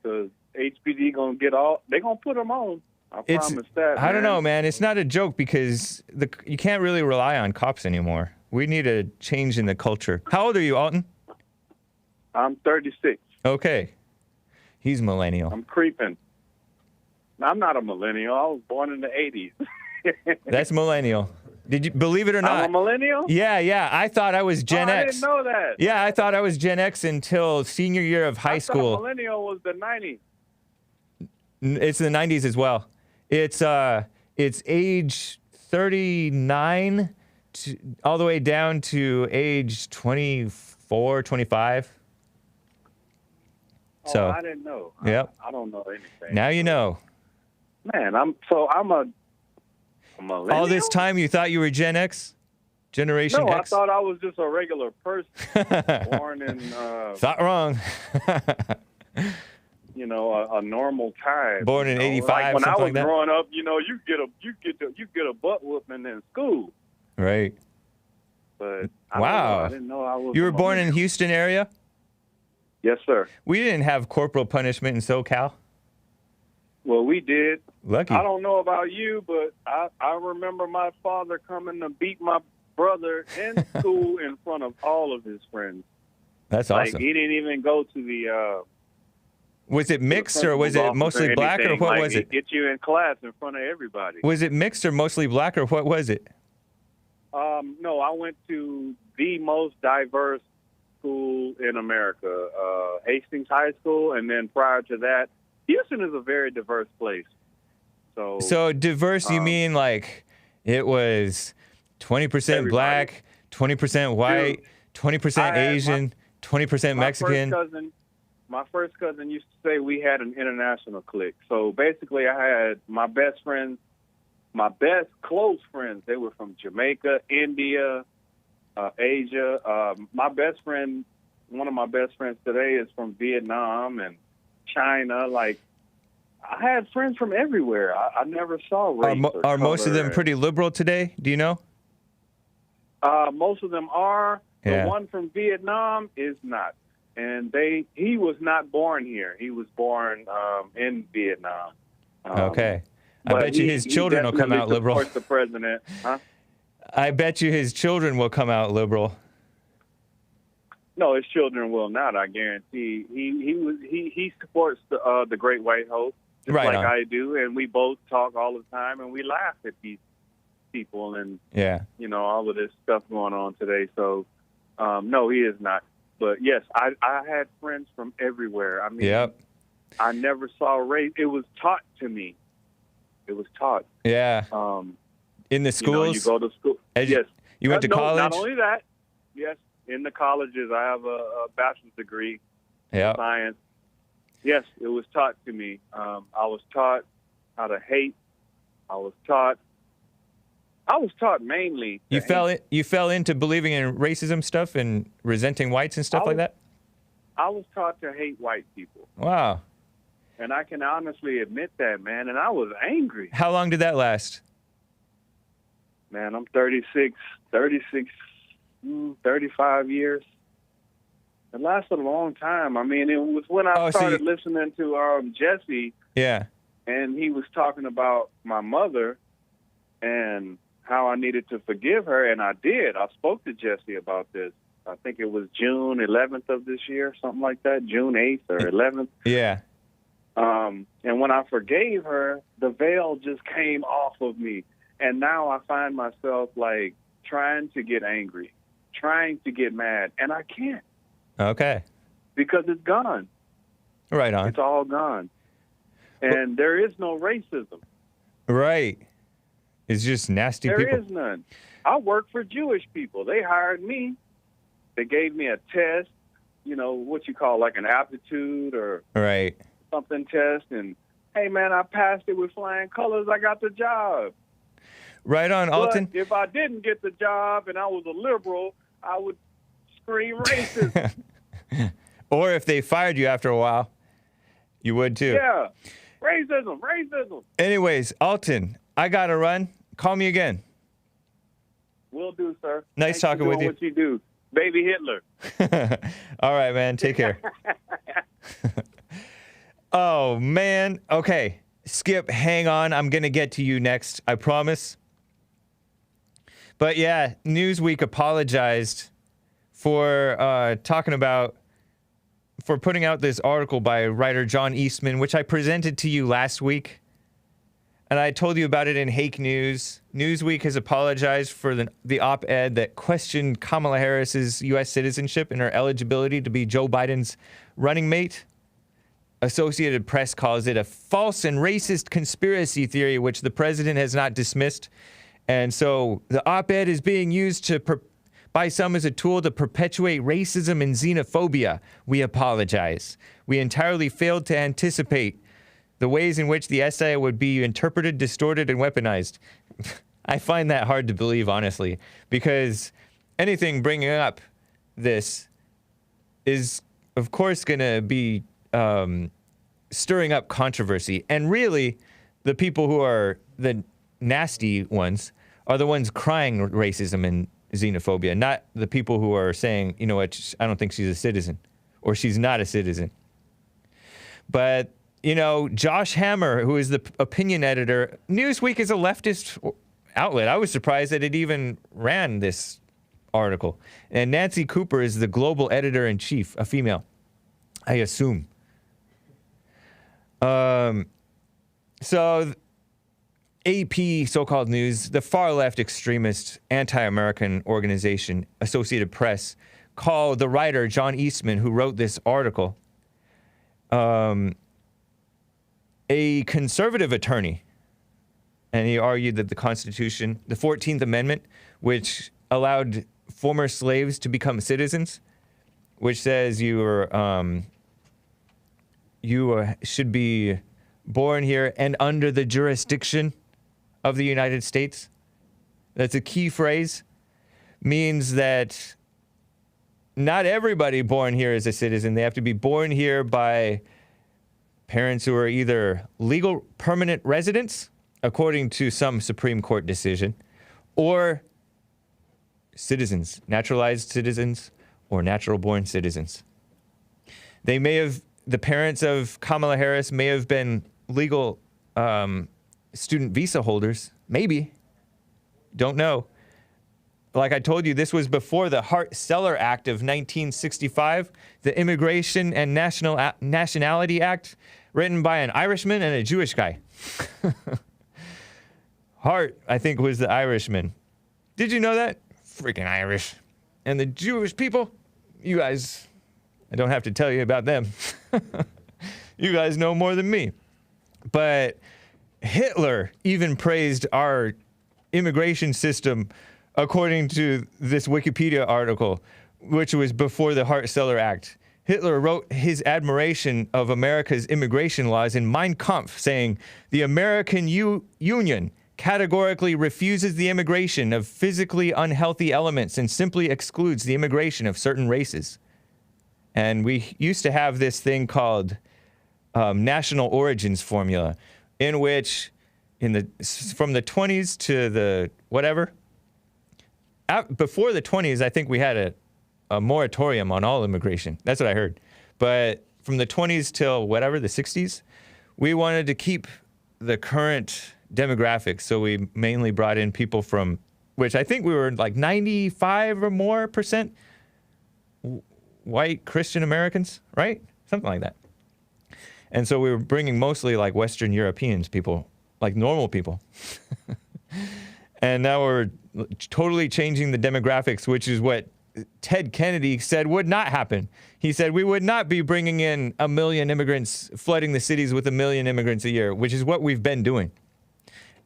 because HPD gonna get all. They gonna put them on. I promise that. I don't know, man. It's not a joke, because you can't really rely on cops anymore. We need a change in the culture. How old are you, Alton? I'm 36. Okay. He's millennial. I'm creeping. I'm not a millennial. I was born in the 80s. That's millennial. Did you believe it or not? I'm a millennial? Yeah. I thought I was Gen I X. didn't know that. Yeah, I thought I was Gen X until senior year of high I school. thought millennial was the 90s. It's the 90s as well. It's age 39 all the way down to age 24, 25. So, I didn't know. Yep. I don't know anything. Now you know. Man, I'm a millennial? All this time you thought you were Gen X? Generation No, X? I thought I was just a regular person born in, Thought wrong. a normal time. Born in 85, like when I something was like that? growing up, you get a butt whooping in school. Right. But I Wow. didn't know I was. You a were born in millennial. Houston area? Yes, sir. We didn't have corporal punishment in SoCal. Well, we did. Lucky. I don't know about you, but I remember my father coming to beat my brother in school in front of all of his friends. That's Like, awesome. he didn't even go to the... Was it mixed or was it mostly black or what was it? Get you in class in front of everybody. Was it mixed or mostly black or what was it? No, I went to the most diverse school in America, Hastings High School, and then prior to that, Houston is a very diverse place. So diverse, you mean like it was 20% black, 20% white, 20% Asian, 20% Mexican? My first cousin used to say we had an international clique. So basically I had my best close friends, they were from Jamaica, India, Asia. One of my best friends today is from Vietnam and China. Like, I had friends from everywhere. I never saw race. Are most of them pretty liberal today? Do you know? Most of them are. Yeah. The one from Vietnam is not. And he was not born here. He was born in Vietnam. Okay. I bet you his children will come out liberal. Supports the president, huh? I bet you his children will come out liberal. No, his children will not. I guarantee. He supports the Great White Hope, just Right like on. I do, and we both talk all the time, and we laugh at these people and all of this stuff going on today. So, no, he is not. But yes, I had friends from everywhere. I mean, I never saw race. It was taught to me. It was taught. Yeah. In the schools? You go to school. Yes. You went to college? Not only that. Yes, in the colleges. I have a bachelor's degree in science. Yes, it was taught to me. I was taught how to hate. I was taught mainly. You fell into believing in racism stuff and resenting whites and stuff like that? I was taught to hate white people. Wow. And I can honestly admit that, man. And I was angry. How long did that last? Man, I'm 35 years. It lasted a long time. I mean, it was when I started listening to Jesse. Yeah. And he was talking about my mother and how I needed to forgive her, and I did. I spoke to Jesse about this. I think it was June 11th of this year, something like that, June 8th or 11th. Yeah. And when I forgave her, the veil just came off of me. And now I find myself, like, trying to get angry, trying to get mad, and I can't. Okay. Because it's gone. Right on. It's all gone. And there is no racism. Right. It's just nasty people. There is none. I work for Jewish people. They hired me. They gave me a test, what you call like an aptitude or something test. And, hey, man, I passed it with flying colors. I got the job. Right on, Alton. But if I didn't get the job and I was a liberal, I would scream racist. Or if they fired you after a while, you would too. Yeah. Racism. Anyways, Alton, I got to run. Call me again. Will do, sir. Nice Thanks talking for with doing you. What you do. Baby Hitler. All right, man. Take care. Oh, man. Okay. Skip, hang on. I'm going to get to you next. I promise. But yeah, Newsweek apologized for for putting out this article by writer John Eastman, which I presented to you last week. And I told you about it in Hake News. Newsweek has apologized for the op-ed that questioned Kamala Harris's U.S. citizenship and her eligibility to be Joe Biden's running mate. Associated Press calls it a false and racist conspiracy theory, which the president has not dismissed. And so the op-ed is being used by some as a tool to perpetuate racism and xenophobia. We apologize. We entirely failed to anticipate the ways in which the essay would be interpreted, distorted, and weaponized. I find that hard to believe, honestly, because anything bringing up this is, of course, going to be stirring up controversy. And really, the people who are the nasty ones are the ones crying racism and xenophobia, not the people who are saying, you know what, I don't think she's a citizen, or she's not a citizen. But you know, Josh Hammer, who is the opinion editor, Newsweek is a leftist outlet. I was surprised that it even ran this article. And Nancy Cooper is the global editor-in-chief, a female, I assume. So AP, so-called news, the far-left extremist anti-American organization, Associated Press, called the writer John Eastman, who wrote this article, a conservative attorney. And he argued that the Constitution, the 14th Amendment, which allowed former slaves to become citizens, which says you should be born here and under the jurisdiction of the United States. That's a key phrase. Means that not everybody born here is a citizen. They have to be born here by parents who are either legal permanent residents, according to some Supreme Court decision, or citizens, naturalized citizens, or natural-born citizens. They may have, the parents of Kamala Harris may have been legal student visa holders. Maybe. Don't know. Like I told you, this was before the Hart-Celler Act of 1965, the Immigration and Nationality Act, written by an Irishman and a Jewish guy. Hart, I think, was the Irishman. Did you know that? Freaking Irish. And the Jewish people, you guys, I don't have to tell you about them. You guys know more than me. But Hitler even praised our immigration system, according to this Wikipedia article, which was before the Hart-Celler Act. Hitler wrote his admiration of America's immigration laws in Mein Kampf, saying, "The American Union categorically refuses the immigration of physically unhealthy elements and simply excludes the immigration of certain races." And we used to have this thing called national origins formula, in which from the 20s to the whatever, before the 20s, I think we had a moratorium on all immigration. That's what I heard. But from the 20s till whatever, the 60s, we wanted to keep the current demographics. So we mainly brought in people from, which I think we were like 95 or more percent white Christian Americans, right? Something like that. And so we were bringing mostly like Western Europeans, people, like normal people. And now we're totally changing the demographics, which is what Ted Kennedy said would not happen. He said we would not be bringing in 1 million immigrants, flooding the cities with 1 million immigrants a year, which is what we've been doing.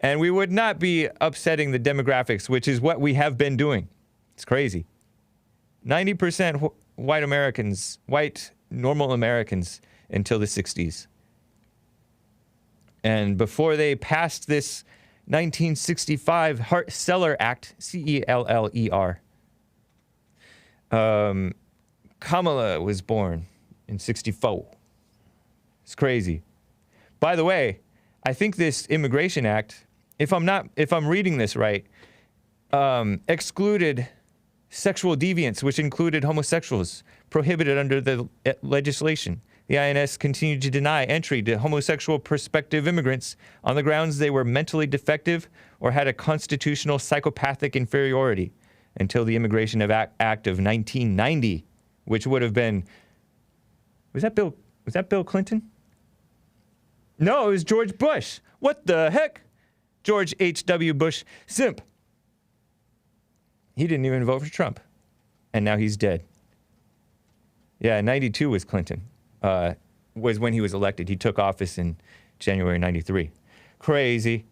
And we would not be upsetting the demographics, which is what we have been doing. It's crazy. 90% white Americans, white normal Americans until the 60s. And before they passed this 1965 Hart-Celler Act, C-E-L-L-E-R, Kamala was born in 64. It's crazy. By the way, I think this Immigration Act, if I'm reading this right, excluded sexual deviants, which included homosexuals, prohibited under the legislation. The INS continued to deny entry to homosexual prospective immigrants on the grounds they were mentally defective or had a constitutional psychopathic inferiority until the Immigration Act of 1990, which would have been, was that Bill Clinton? No, it was George Bush. What the heck? George H.W. Bush simp. He didn't even vote for Trump. And now he's dead. Yeah, 92 was Clinton. Was when he was elected. He took office in January 93. Crazy.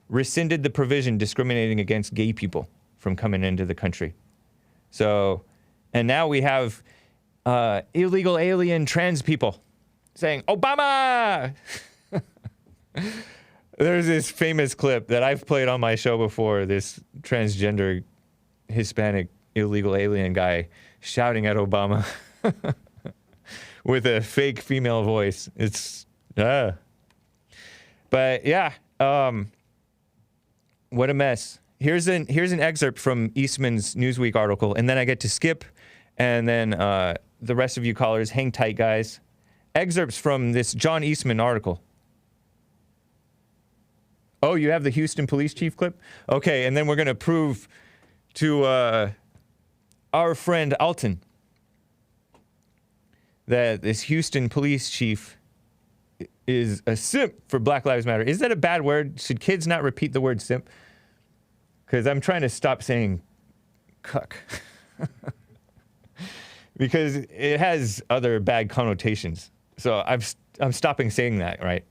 Rescinded the provision discriminating against gay people from coming into the country. So, and now we have illegal alien trans people saying, Obama! There's this famous clip that I've played on my show before, this transgender Hispanic illegal alien guy shouting at Obama with a fake female voice. It's, But yeah, what a mess. Here's an excerpt from Eastman's Newsweek article, and then I get to skip, and then the rest of you callers, hang tight, guys. excerpts from this John Eastman article. Oh, you have the Houston police chief clip? Okay, and then we're going to prove to our friend Alton that this Houston police chief is a simp for Black Lives Matter. Is that a bad word? Should kids not repeat the word simp? Because I'm trying to stop saying cuck. Because it has other bad connotations. So I'm stopping saying that, right?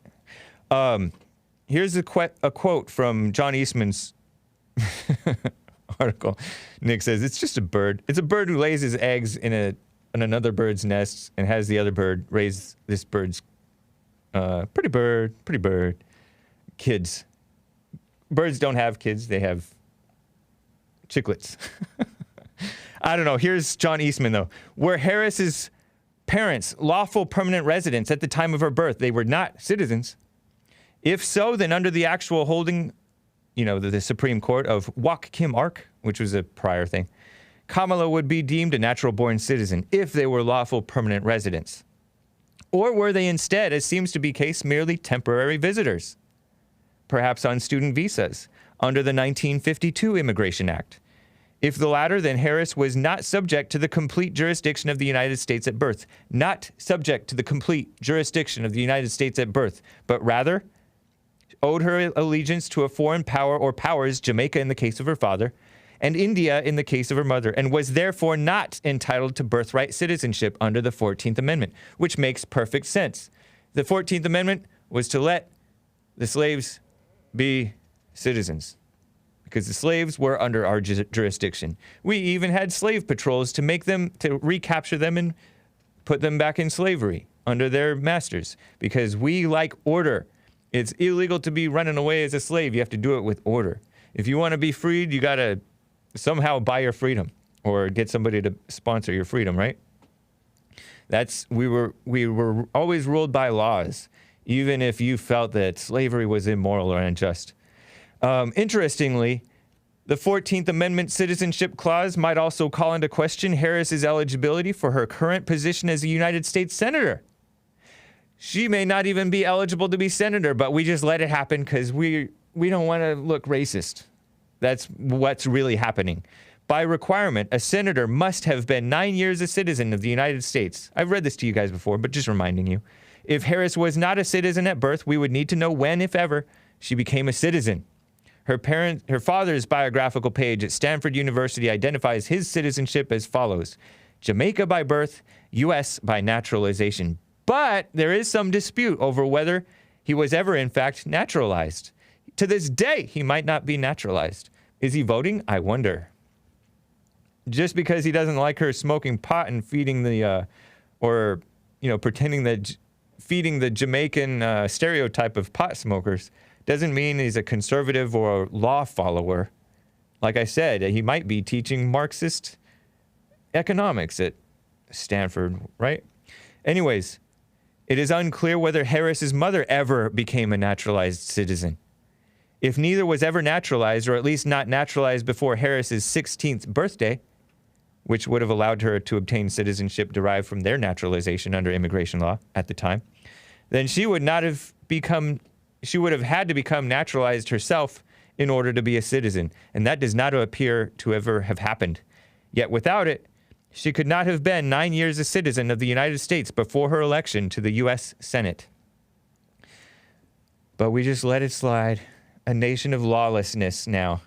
Here's a quote from John Eastman's article. Nick says, it's just a bird. It's a bird who lays his eggs in another bird's nest and has the other bird raise this bird's pretty bird, kids. Birds don't have kids. They have chicklets. I don't know. Here's John Eastman, though. Were Harris's parents lawful permanent residents at the time of her birth? They were not citizens. If so, then under the actual holding, the Supreme Court of Wak Kim Ark, which was a prior thing, Kamala would be deemed a natural-born citizen if they were lawful permanent residents. Or were they instead, as seems to be case, merely temporary visitors? Perhaps on student visas, under the 1952 Immigration Act. If the latter, then Harris was not subject to the complete jurisdiction of the United States at birth. Not subject to the complete jurisdiction of the United States at birth, but rather owed her allegiance to a foreign power or powers, Jamaica in the case of her father, and India in the case of her mother, and was therefore not entitled to birthright citizenship under the 14th Amendment, which makes perfect sense. The 14th Amendment was to let the slaves be citizens, because the slaves were under our jurisdiction. We even had slave patrols to recapture them and put them back in slavery under their masters, because we like order. It's illegal to be running away as a slave. You have to do it with order. If you want to be freed, you got to somehow buy your freedom or get somebody to sponsor your freedom, right? We were always ruled by laws, even if you felt that slavery was immoral or unjust. Interestingly, the 14th Amendment Citizenship Clause might also call into question Harris's eligibility for her current position as a United States Senator. She may not even be eligible to be senator, but we just let it happen because we don't want to look racist. That's what's really happening. By requirement, a senator must have been 9 years a citizen of the United States. I've read this to you guys before, but just reminding you. If Harris was not a citizen at birth, we would need to know when, if ever, she became a citizen. Her father's biographical page at Stanford University identifies his citizenship as follows: Jamaica by birth, U.S. by naturalization. But there is some dispute over whether he was ever, in fact, naturalized. To this day, he might not be naturalized. Is he voting? I wonder. Just because he doesn't like her smoking pot and feeding pretending that feeding the Jamaican stereotype of pot smokers doesn't mean he's a conservative or a law follower. Like I said, he might be teaching Marxist economics at Stanford, right? Anyways, it is unclear whether Harris's mother ever became a naturalized citizen. If neither was ever naturalized, or at least not naturalized before Harris's 16th birthday, which would have allowed her to obtain citizenship derived from their naturalization under immigration law at the time, then she would have had to become naturalized herself in order to be a citizen, and that does not appear to ever have happened. Yet without it, she could not have been 9 years a citizen of the United States before her election to the U.S. Senate. But we just let it slide. A nation of lawlessness now.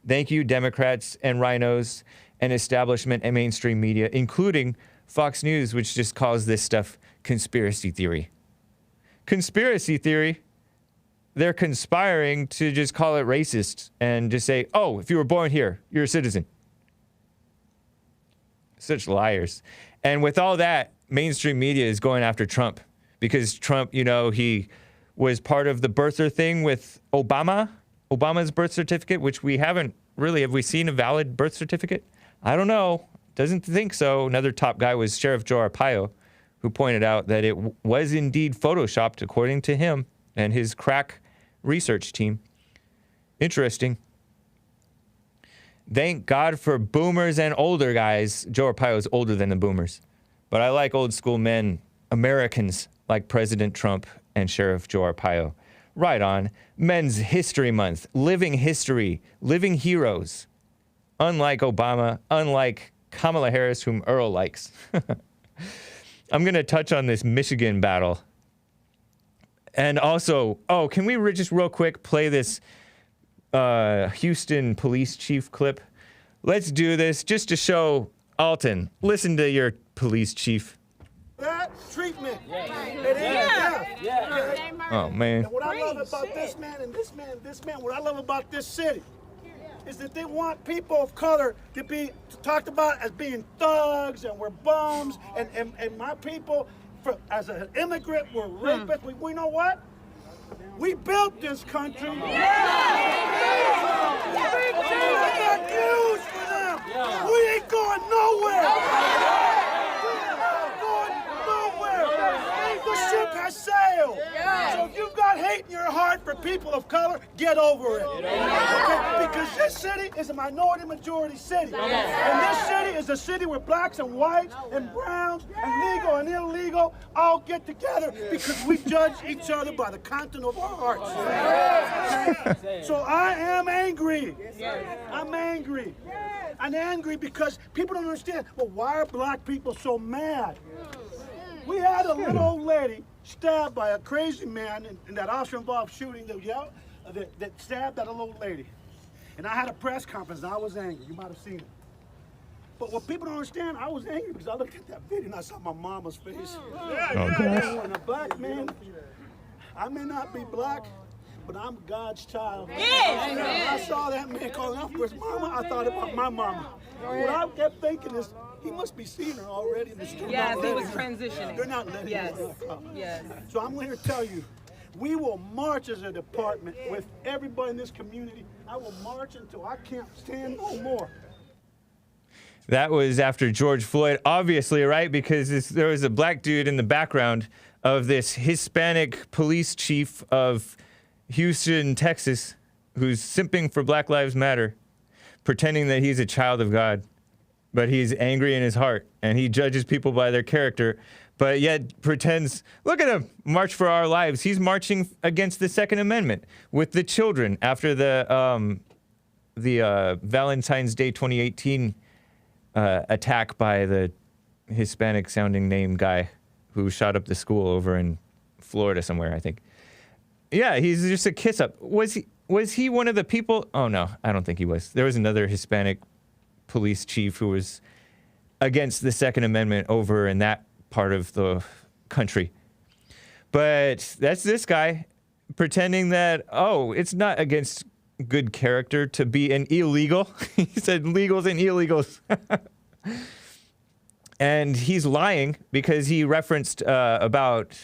Thank you, Democrats and rhinos and establishment and mainstream media, including Fox News, which just calls this stuff conspiracy theory. Conspiracy theory? They're conspiring to just call it racist and just say, oh, if you were born here, you're a citizen. Such liars. And with all that, mainstream media is going after Trump because Trump, he was part of the birther thing with Obama's birth certificate, which we haven't really, have we seen a valid birth certificate? I don't know. Doesn't think so. Another top guy was Sheriff Joe Arpaio, who pointed out that it was indeed photoshopped, according to him and his crack research team. Interesting. Thank God for boomers and older guys. Joe Arpaio's older than the boomers. But I like old school men Americans like President Trump and Sheriff Joe Arpaio. Right on. Men's History Month. Living history. Living heroes. Unlike Obama. Unlike Kamala Harris, whom Earl likes. I'm going to touch on this Michigan battle. And also, can we just real quick play this Houston police chief clip? Let's do this just to show Alton. Listen to your police chief. That treatment. Oh, man. And what I love about this man and this man and this man, what I love about this city is that they want people of color to be talked about as being thugs and we're bums and my people, as an immigrant, we're rapists. We know what? We built this country. I got news for them. We ain't going nowhere. The ship has sailed. So if you've got hate in your heart for people of color, get over it. Okay? Because this city is a minority majority city. And this city is a city where blacks and whites and browns and legal and illegal all get together because we judge each other by the content of our hearts. Okay? So I am angry. I'm angry. I'm angry because people don't understand, well, why are black people so mad? We had a little old lady stabbed by a crazy man in that officer-involved shooting that stabbed that little old lady. And I had a press conference, and I was angry. You might have seen it. But what people don't understand, I was angry because I looked at that video and I saw my mama's face. And a black man, I may not be black, but I'm God's child. I saw that man calling out for his mama, I thought about my mama. What I kept thinking is, he must be seeing her already in the street. Yes, he was transitioning. They're not letting her come. Yes. So I'm here to tell you, we will march as a department with everybody in this community. I will march until I can't stand no more. That was after George Floyd, obviously, right? Because there was a black dude in the background of this Hispanic police chief of Houston, Texas, who's simping for Black Lives Matter, pretending that he's a child of God. But he's angry in his heart, and he judges people by their character, but yet pretends, look at him, march for our lives. He's marching against the Second Amendment with the children after the Valentine's Day 2018 attack by the Hispanic-sounding name guy who shot up the school over in Florida somewhere, I think. Yeah, he's just a kiss-up. Was he one of the people? Oh, no, I don't think he was. There was another Hispanic police chief who was against the Second Amendment over in that part of the country. But that's this guy pretending that, it's not against good character to be an illegal. He said legals and illegals. And he's lying because he referenced about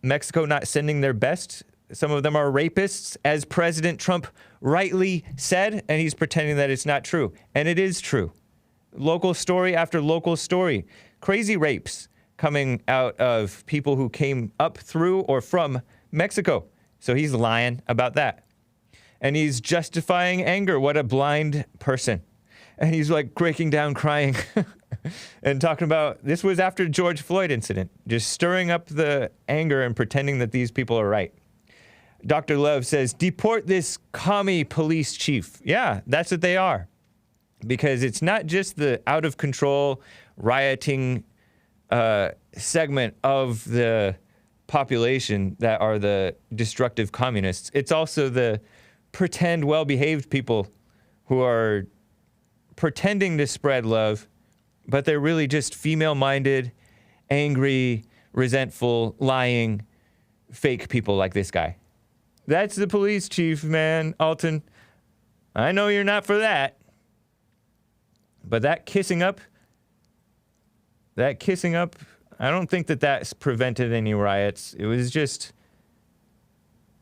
Mexico not sending their best. Some of them are rapists, as President Trump rightly said, and he's pretending that it's not true. And it is true. Local story after local story. Crazy rapes coming out of people who came up through or from Mexico. So he's lying about that. And he's justifying anger. What a blind person. And he's like breaking down crying and talking about, this was after George Floyd incident, just stirring up the anger and pretending that these people are right. Dr. Love says, deport this commie police chief. Yeah, that's what they are. Because it's not just the out-of-control rioting segment of the population that are the destructive communists. It's also the pretend well-behaved people who are pretending to spread love, but they're really just female-minded, angry, resentful, lying, fake people like this guy. That's the police chief, man, Alton. I know you're not for that. But that kissing up, I don't think that that's prevented any riots. It was just,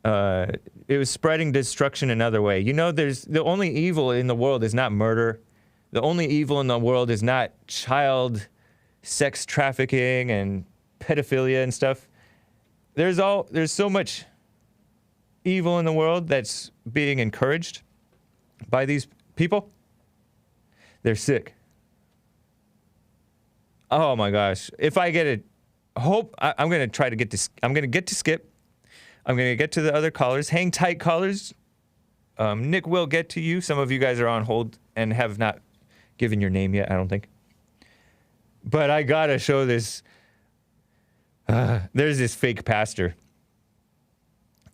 it was spreading destruction another way. You know, the only evil in the world is not murder. The only evil in the world is not child sex trafficking and pedophilia and stuff. There's so much evil in the world that's being encouraged by these people. They're sick. Oh my gosh. If I get I'm going to try to get to. I'm going to get to Skip. I'm going to get to the other callers. Hang tight, callers. Nick will get to you. Some of you guys are on hold and have not given your name yet, I don't think. But I got to show this. There's this fake pastor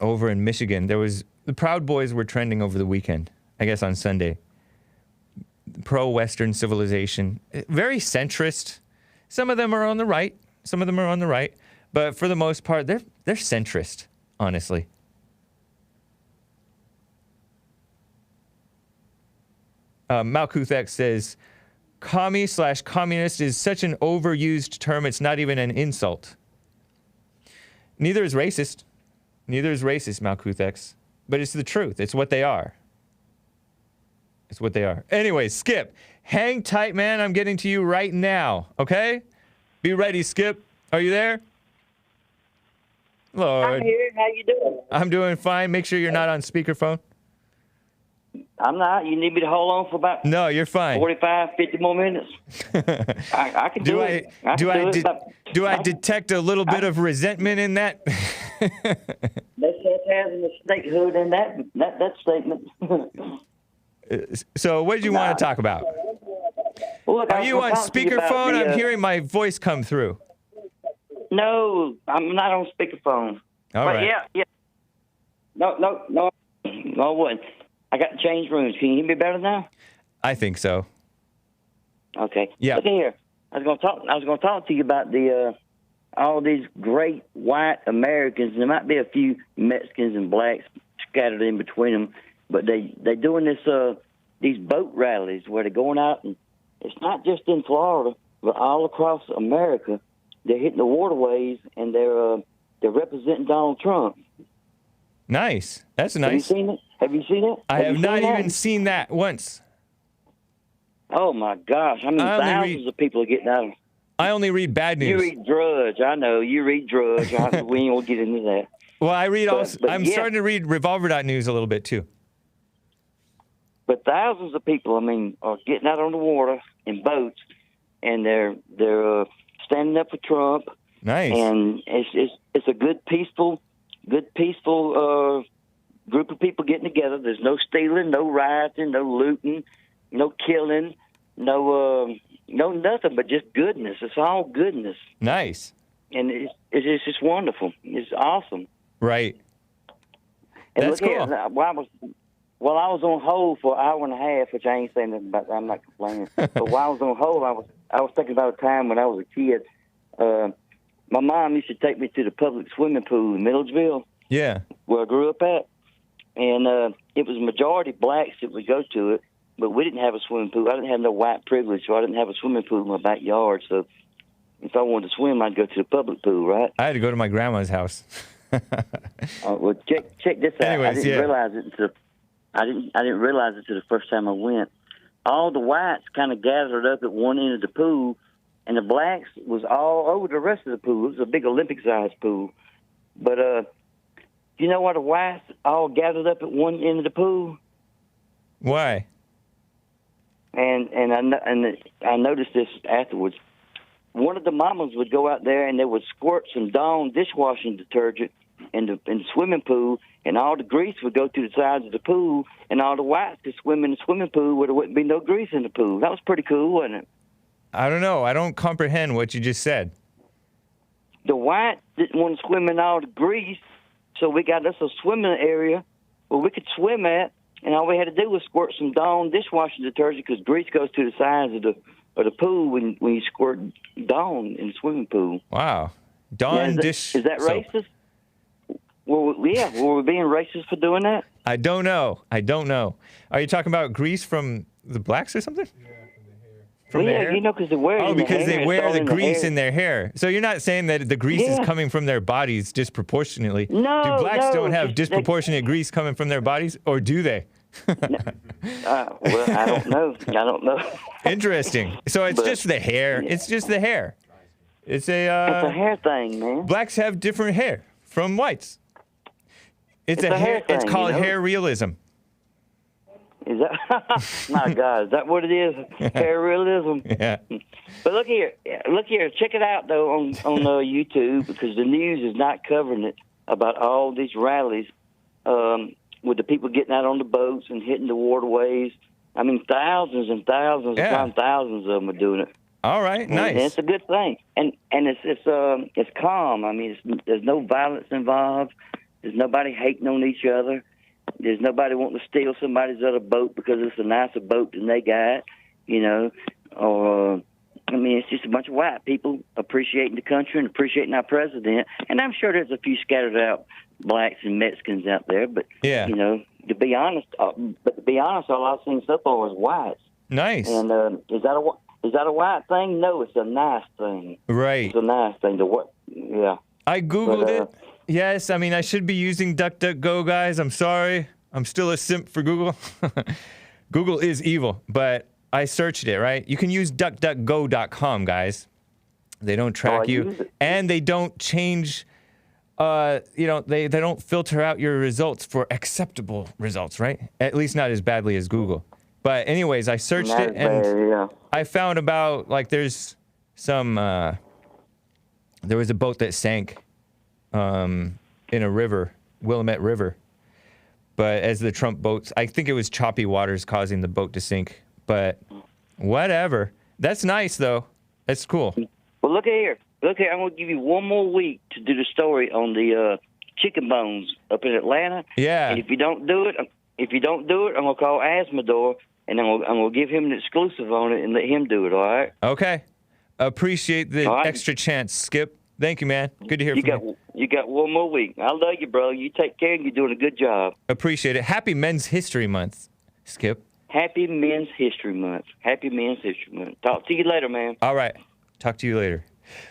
over in Michigan. The Proud Boys were trending over the weekend, I guess on Sunday. Pro-Western civilization. Very centrist. Some of them are on the right. But for the most part, they're centrist, honestly. Malkuthek says, commie/communist is such an overused term, it's not even an insult. Neither is racist, Malkuthex. But it's the truth. It's what they are. Anyway, Skip, hang tight, man. I'm getting to you right now, okay? Be ready, Skip. Are you there? Lord. I'm here. How you doing? I'm doing fine. Make sure you're not on speakerphone. I'm not. You need me to hold on for about No, you're fine. 45, 50 more minutes? I can do it. Do I detect a little bit of resentment in that? That's having the statehood in that statement. So what did you want to talk about? Well, look, Are you on speakerphone? I'm hearing my voice come through. No, I'm not on speakerphone. All right. Yeah. No, I wouldn't. I got to change rooms. Can you hear me better now? I think so. Okay. Yeah. Look here. I was going to talk to you about all these great white Americans. There might be a few Mexicans and blacks scattered in between them, but they're doing these boat rallies where they're going out, and it's not just in Florida, but all across America. They're hitting the waterways, and they're representing Donald Trump. Nice. That's nice. Have you seen it? I have not even seen that once. Oh, my gosh. I mean, thousands of people are getting out of it. I only read bad news. You read Drudge. I know. You read Drudge. We ain't going to get into that. Well, I read I'm starting to read Revolver.news a little bit, too. But thousands of people, are getting out on the water in boats, and they're standing up for Trump. Nice. And it's a good peaceful group of people getting together. There's no stealing, no rioting, no looting, no killing, no nothing but just goodness. It's all goodness. Nice. And it's just wonderful. It's awesome. Right. And That's look cool. Here, while I was on hold for an hour and a half, which I ain't saying nothing about that, I'm not complaining. But while I was on hold, I was thinking about a time when I was a kid. My mom used to take me to the public swimming pool in Middlesville. Yeah. Where I grew up at. And it was majority blacks that would go to it, but we didn't have a swimming pool. I didn't have no white privilege, so I didn't have a swimming pool in my backyard. So if I wanted to swim, I'd go to the public pool, right? I had to go to my grandma's house. Well, check this out. Anyways, I didn't realize it until I didn't realize it until the first time I went. All the whites kind of gathered up at one end of the pool, and the blacks was all over the rest of the pool. It was a big Olympic-sized pool. But you know why the whites all gathered up at one end of the pool? Why? And I noticed this afterwards. One of the mamas would go out there and they would squirt some Dawn dishwashing detergent in the swimming pool, and all the grease would go to the sides of the pool, and all the whites could swim in the swimming pool where there wouldn't be no grease in the pool. That was pretty cool, wasn't it? I don't know. I don't comprehend what you just said. The white didn't want to swim in all the grease, so we got us a swimming area where we could swim at, and all we had to do was squirt some Dawn dishwashing detergent because grease goes to the sides of the pool when you squirt Dawn in the swimming pool. Wow. Dawn dish. Is that soap. racist? Were we being racist for doing that? I don't know. Are you talking about grease from the blacks or something? From their hair? You know, because they wear it in because their they hair. wear It's the all grease hair. in their hair. So you're not saying that the grease is coming from their bodies disproportionately. No, Do blacks don't have just disproportionate grease coming from their bodies, or do they? Well, I don't know. Interesting. So it's just the hair. It's just the hair. It's a hair thing, man. Blacks have different hair from whites. It's a hair thing, It's called you know? hair realism. Is that my God? Is that what it is? Terrorism. Yeah. But look here. Check it out though on YouTube, because the news is not covering it about all these rallies with the people getting out on the boats and hitting the waterways. I mean, thousands and thousands upon thousands of them are doing it. All right, nice. And it's a good thing, and it's calm. I mean, there's no violence involved. There's nobody hating on each other. There's nobody wanting to steal somebody's other boat because it's a nicer boat than they got, you know. Or, I mean, it's just a bunch of white people appreciating the country and appreciating our president. And I'm sure there's a few scattered out blacks and Mexicans out there. But, you know, to be honest, all I've seen so far is whites. Nice. And is that a white thing? No, it's a nice thing. Right. It's a nice thing to what? Yeah. I Googled it. Yes, I mean, I should be using DuckDuckGo, guys. I'm sorry. I'm still a simp for Google. Google is evil, but I searched it, right? You can use DuckDuckGo.com, guys. They don't track you, and they don't change, you know, they don't filter out your results for acceptable results, right? At least not as badly as Google. But anyways, I searched it, and I found about, like, there's some, there was a boat that sank in a river, Willamette River. But as the Trump boats, I think it was choppy waters causing the boat to sink. But whatever. That's nice, though. That's cool. Well, look here. I'm going to give you one more week to do the story on the chicken bones up in Atlanta. Yeah. And if you don't do it, I'm going to call Asmodor, and I'm going to give him an exclusive on it and let him do it, all right? Okay. Appreciate the extra chance, Skip. Thank you, man. Good to hear from you. You got one more week. I love you, bro. You take care, and you're doing a good job. Appreciate it. Happy Men's History Month, Skip. Happy Men's History Month. Happy Men's History Month. Talk to you later, man. All right. Talk to you later.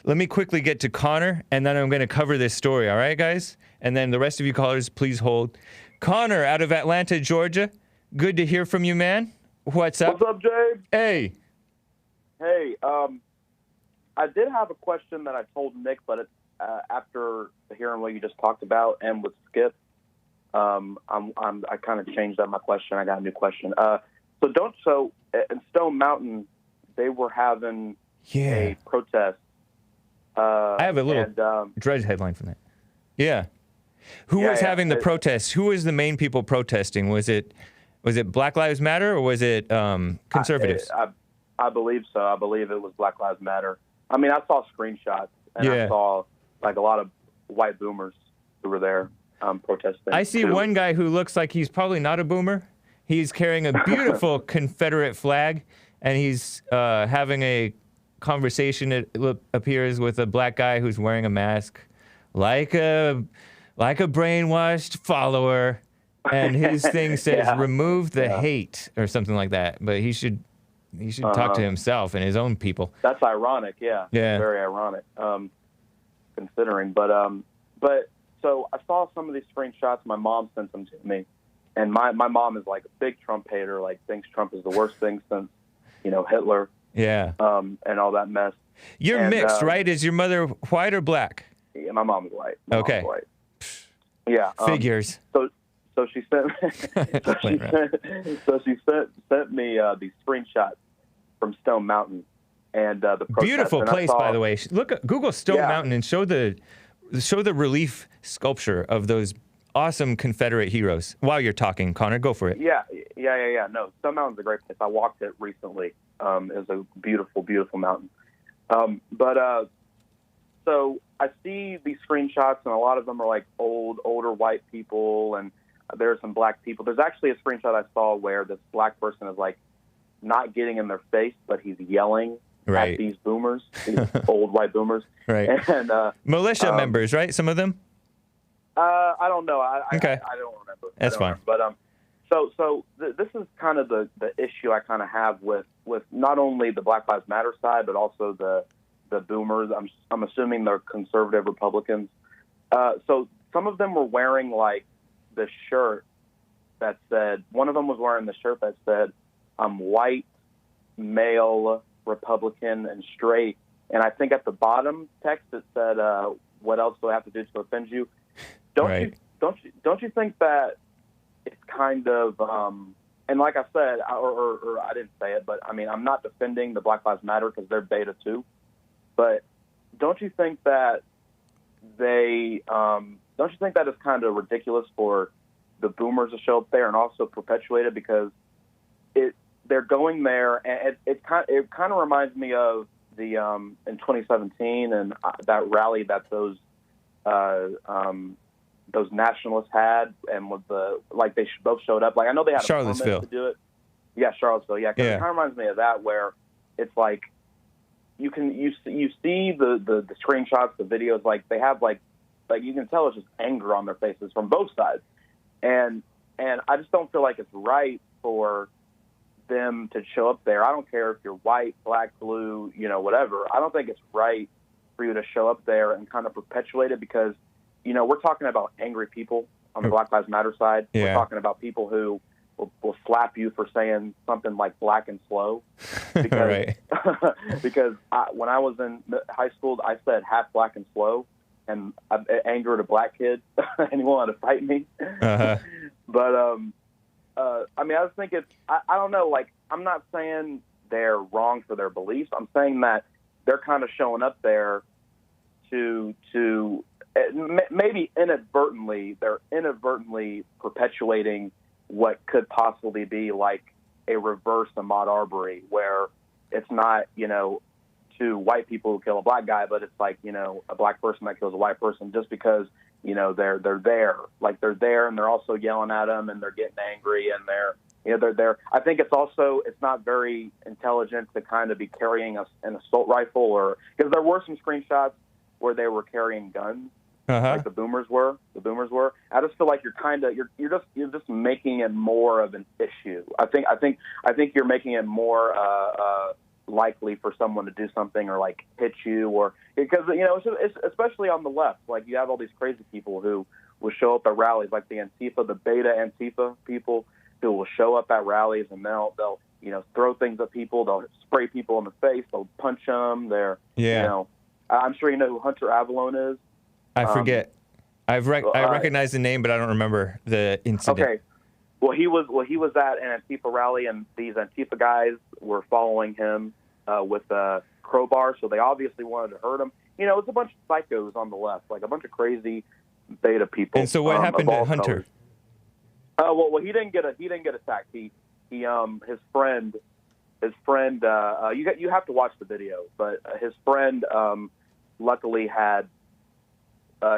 Let me quickly get to Connor, and then I'm going to cover this story, all right, guys? And then the rest of you callers, please hold. Connor out of Atlanta, Georgia. Good to hear from you, man. What's up? What's up, Jabe? Hey. Hey, I did have a question that I told Nick, but after hearing what you just talked about and with Skip, I kind of changed up my question. I got a new question. So in Stone Mountain, they were having a protest. I have a little Dredge headline from that. Yeah. Who was having the protests? Who was the main people protesting? Was it Black Lives Matter or was it conservatives? I believe so. I believe it was Black Lives Matter. I mean, I saw screenshots, and I saw like a lot of white boomers who were there protesting. I see one guy who looks like he's probably not a boomer. He's carrying a beautiful Confederate flag, and he's having a conversation, it appears, with a black guy who's wearing a mask, like a brainwashed follower. And his thing says, remove the hate, or something like that. But he should talk to himself and his own people. That's ironic, yeah. Very ironic, considering. But so I saw some of these screenshots. My mom sent them to me. And my mom is like a big Trump hater, like thinks Trump is the worst thing since, Hitler. Yeah. And all that mess. You're mixed, right? Is your mother white or black? Yeah, my mom's white. Okay. Mom's white. Yeah. Figures. So she sent sent me these screenshots from Stone Mountain and the protest. Beautiful place, by the way. Google Stone Mountain and show the relief sculpture of those awesome Confederate heroes. While you're talking, Connor, go for it. Yeah. No, Stone Mountain's a great place. I walked it recently. It's a beautiful, beautiful mountain. So I see these screenshots, and a lot of them are like older white people, and there's some black people. There's actually a screenshot I saw where this black person is like not getting in their face, but he's yelling at these boomers, these old white boomers. Right. And militia members, right? Some of them? I don't know. I don't remember. That's fine. But this is kind of the issue I kind of have with not only the Black Lives Matter side, but also the boomers. I'm assuming they're conservative Republicans. So some of them were wearing like the shirt that said, one of them was wearing the shirt that said, I'm white, male, Republican, and straight. And I think at the bottom text it said, what else do I have to do to offend you? Don't you think that it's kind of and like I said, or I didn't say it, but I mean, I'm not defending the Black Lives Matter because they're beta too. But don't you think that don't you think that is kind of ridiculous for the boomers to show up there and also perpetuate it, because they're going there, and it kind of reminds me of the in 2017 and that rally that those nationalists had, and with they both showed up. Like, I know they had a Charlottesville permit to do it. Yeah, Charlottesville. Yeah, because it kind of reminds me of that, where it's like you see the screenshots, the videos, like they have like you can tell it's just anger on their faces from both sides, and I just don't feel like it's right for them to show up there. I don't care if you're white, black, blue, whatever. I don't think it's right for you to show up there and kind of perpetuate it, because we're talking about angry people on the Black Lives Matter side. Yeah. We're talking about people who will slap you for saying something like black and slow, because right. because when I was in high school, I said half black and slow, and it angered a black kid, and he wanted to fight me. Uh-huh. But I mean, I just think I don't know. Like, I'm not saying they're wrong for their beliefs. I'm saying that they're kind of showing up there to maybe inadvertently perpetuating what could possibly be like a reverse Ahmaud Arbery, where it's not, two white people who kill a black guy, but it's like, a black person that kills a white person just because, they're there. Like, they're there, and they're also yelling at them, and they're getting angry, and they're there. I think it's not very intelligent to kind of be carrying an assault rifle, because there were some screenshots where they were carrying guns. Like the boomers were. I just feel like you're just making it more of an issue. I think you're making it more likely for someone to do something or like hit you, or because it's especially on the left. Like, you have all these crazy people who will show up at rallies, like the Antifa, the beta Antifa people who will show up at rallies, and they'll throw things at people. They'll spray people in the face. They'll punch them. I'm sure you know who Hunter Avalon is. I forget. I recognize the name, but I don't remember the incident. Okay. Well, he was at an Antifa rally, and these Antifa guys were following him with a crowbar, so they obviously wanted to hurt him. It's a bunch of psychos on the left, like a bunch of crazy beta people. And so what happened to Hunter? Well, he didn't get attacked. His friend. You have to watch the video, but his friend luckily had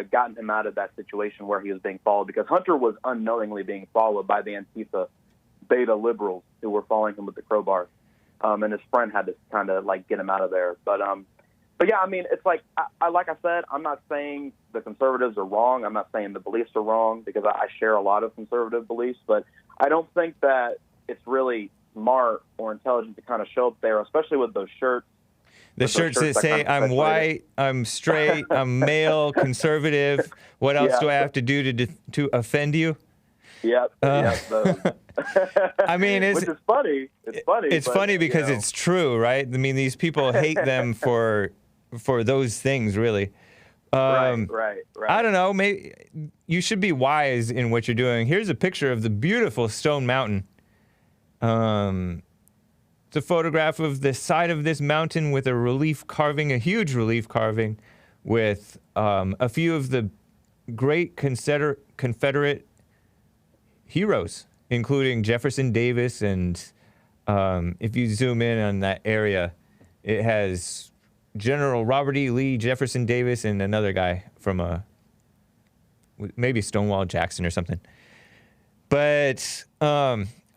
gotten him out of that situation where he was being followed, because Hunter was unknowingly being followed by the Antifa beta liberals who were following him with the crowbar, and his friend had to kind of like get him out of there. But yeah, I mean, it's like like I said, I'm not saying the conservatives are wrong. I'm not saying the beliefs are wrong, because I share a lot of conservative beliefs, but I don't think that it's really smart or intelligent to kind of show up there, especially with those shirts. The shirts that say, I'm white, I'm straight, I'm male, conservative. What else do I have to do to offend you? Yep. I mean, which is funny. It's funny. It's funny because it's true, right? I mean, these people hate them for those things, really. Right. I don't know. Maybe you should be wise in what you're doing. Here's a picture of the beautiful Stone Mountain. It's a photograph of the side of this mountain with a huge relief carving with a few of the great Confederate heroes, including Jefferson Davis. And if you zoom in on that area, it has General Robert E. Lee, Jefferson Davis, and another guy from maybe Stonewall Jackson or something. But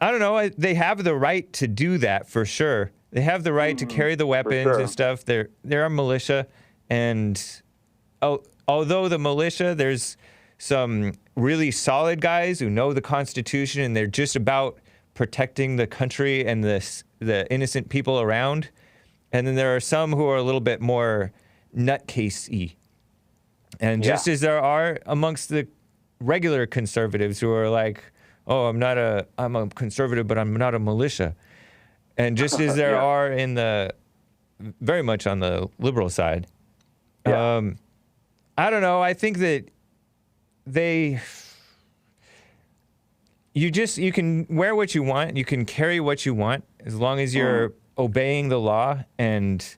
I don't know. They have the right to do that for sure. They have the right to carry the weapons and stuff. They're a militia, and although the militia, there's some really solid guys who know the Constitution, and they're just about protecting the country and the innocent people around. And then there are some who are a little bit more nutcase-y. And just as there are amongst the regular conservatives who are like, oh, I'm a conservative, but I'm not a militia. And just as there are very much on the liberal side. I don't know. I think that you can wear what you want, you can carry what you want, as long as you're obeying the law, and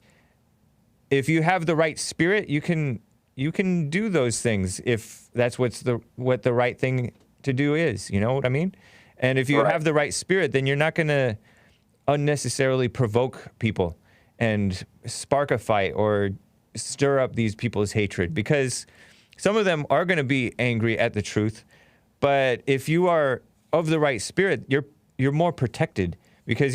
if you have the right spirit, you can do those things if that's what the right thing to do is. You know what I mean? And if you have the right spirit, then you're not going to unnecessarily provoke people and spark a fight or stir up these people's hatred, because some of them are going to be angry at the truth. But if you are of the right spirit, you're more protected, because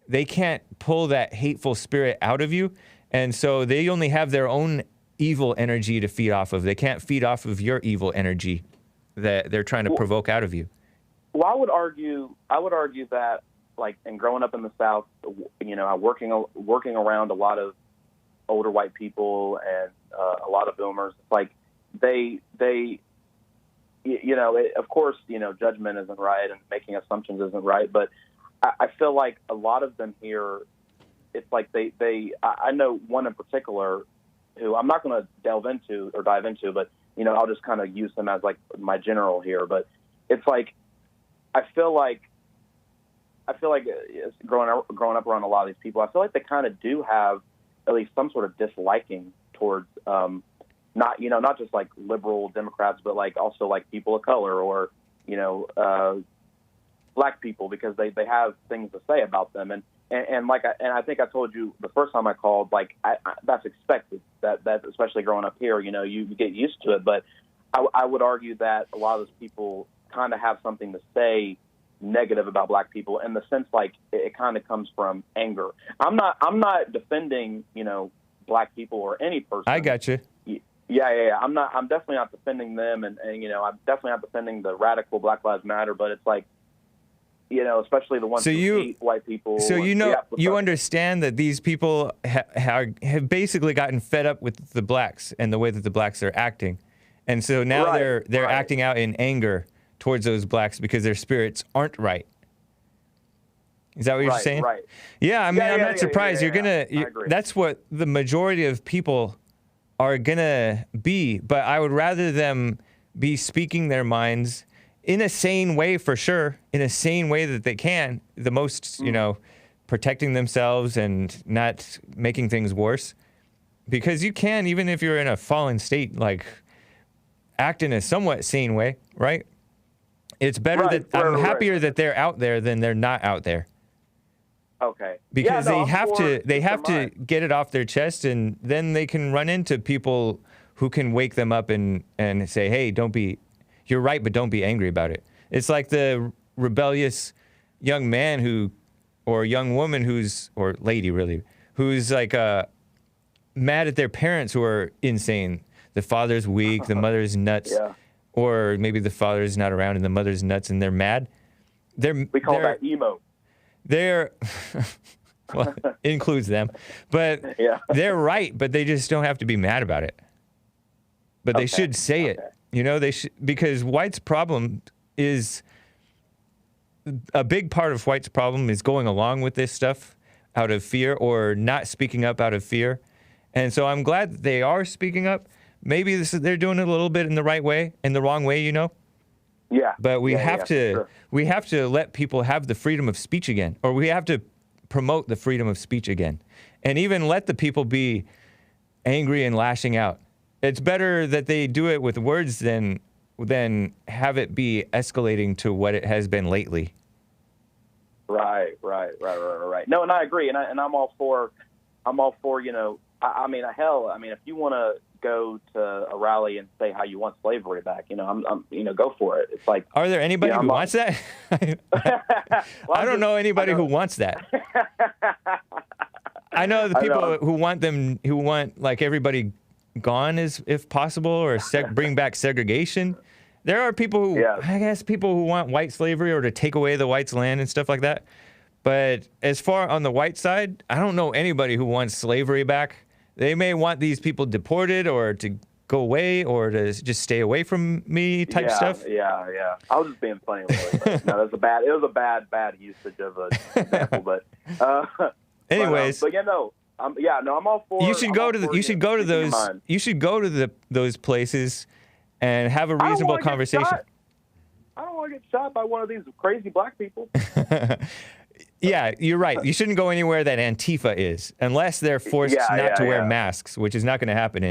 they can't pull that hateful spirit out of you. And so they only have their own evil energy to feed off of. They can't feed off of your evil energy that they're trying to provoke out of you. Well, I would argue that, like, and growing up in the South, you know, working around a lot of older white people and a lot of boomers, like they, you know, of course, you know, judgment isn't right and making assumptions isn't right, but I feel like a lot of them here, it's like I know one in particular who I'm not going to dive into, but, you know, I'll just kind of use them as like my general here. But it's like, I feel like growing up around a lot of these people, I feel like they kind of do have at least some sort of disliking towards, not just like liberal Democrats, but like also like people of color or, you know, black people, because they have things to say about them. And I think I told you the first time I called, like that's expected, that especially growing up here, you know, you get used to it. But I would argue that a lot of those people kind of have something to say negative about black people, in the sense like it kind of comes from anger. I'm not defending, you know, black people or any person. I got you. Yeah. I'm definitely not defending them, and you know, I'm definitely not defending the radical Black Lives Matter. But it's like, you know, especially the ones who hate white people. So you understand that these people have basically gotten fed up with the blacks and the way that the blacks are acting, and so now they're acting out in anger towards those blacks because their spirits aren't right. Is that what you're saying? Right. Yeah, I mean, I'm not surprised. That's what the majority of people are gonna be, but I would rather them be speaking their minds in a sane way, for sure, in a sane way that they can, the most, you know, protecting themselves and not making things worse. Because you can, even if you're in a fallen state, like, act in a somewhat sane way, right? It's better I'm happier that they're out there than they're not out there. Okay. Because they have to get it off their chest, and then they can run into people who can wake them up and say, hey, you're right, but don't be angry about it. It's like the rebellious young man or young woman or lady really, who's like mad at their parents who are insane. The father's weak, the mother's nuts, or maybe the father's not around and the mother's nuts, and they're mad. We call that emo. Well, it includes them, but they're right, but they just don't have to be mad about it. But they should say it. You know, because whites' problem is a big part of whites' problem is going along with this stuff out of fear, or not speaking up out of fear. And so I'm glad that they are speaking up. Maybe they're doing it a little bit in the right way, in the wrong way, you know? Yeah. But we have to let people have the freedom of speech again, or we have to promote the freedom of speech again, and even let the people be angry and lashing out. It's better that they do it with words than have it be escalating to what it has been lately. Right. No, and I agree, and I'm all for, you know, I mean, if you want to go to a rally and say how you want slavery back, you know, I'm you know, go for it. It's like, are there anybody who wants that? I don't know anybody who wants that. I know the people who want like everybody gone, if possible, or bring back segregation. There are people who, I guess, people who want white slavery or to take away the whites' land and stuff like that. But as far on the white side, I don't know anybody who wants slavery back. They may want these people deported or to go away or to just stay away from me type stuff. Yeah. I was just being funny. Really, no, it was a bad usage of an example. But anyways, but I'm all for. You should go to those places and have a reasonable conversation. I don't want want to get shot by one of these crazy black people. Yeah, you're right. You shouldn't go anywhere that Antifa is, unless they're forced not to wear masks, which is not going to happen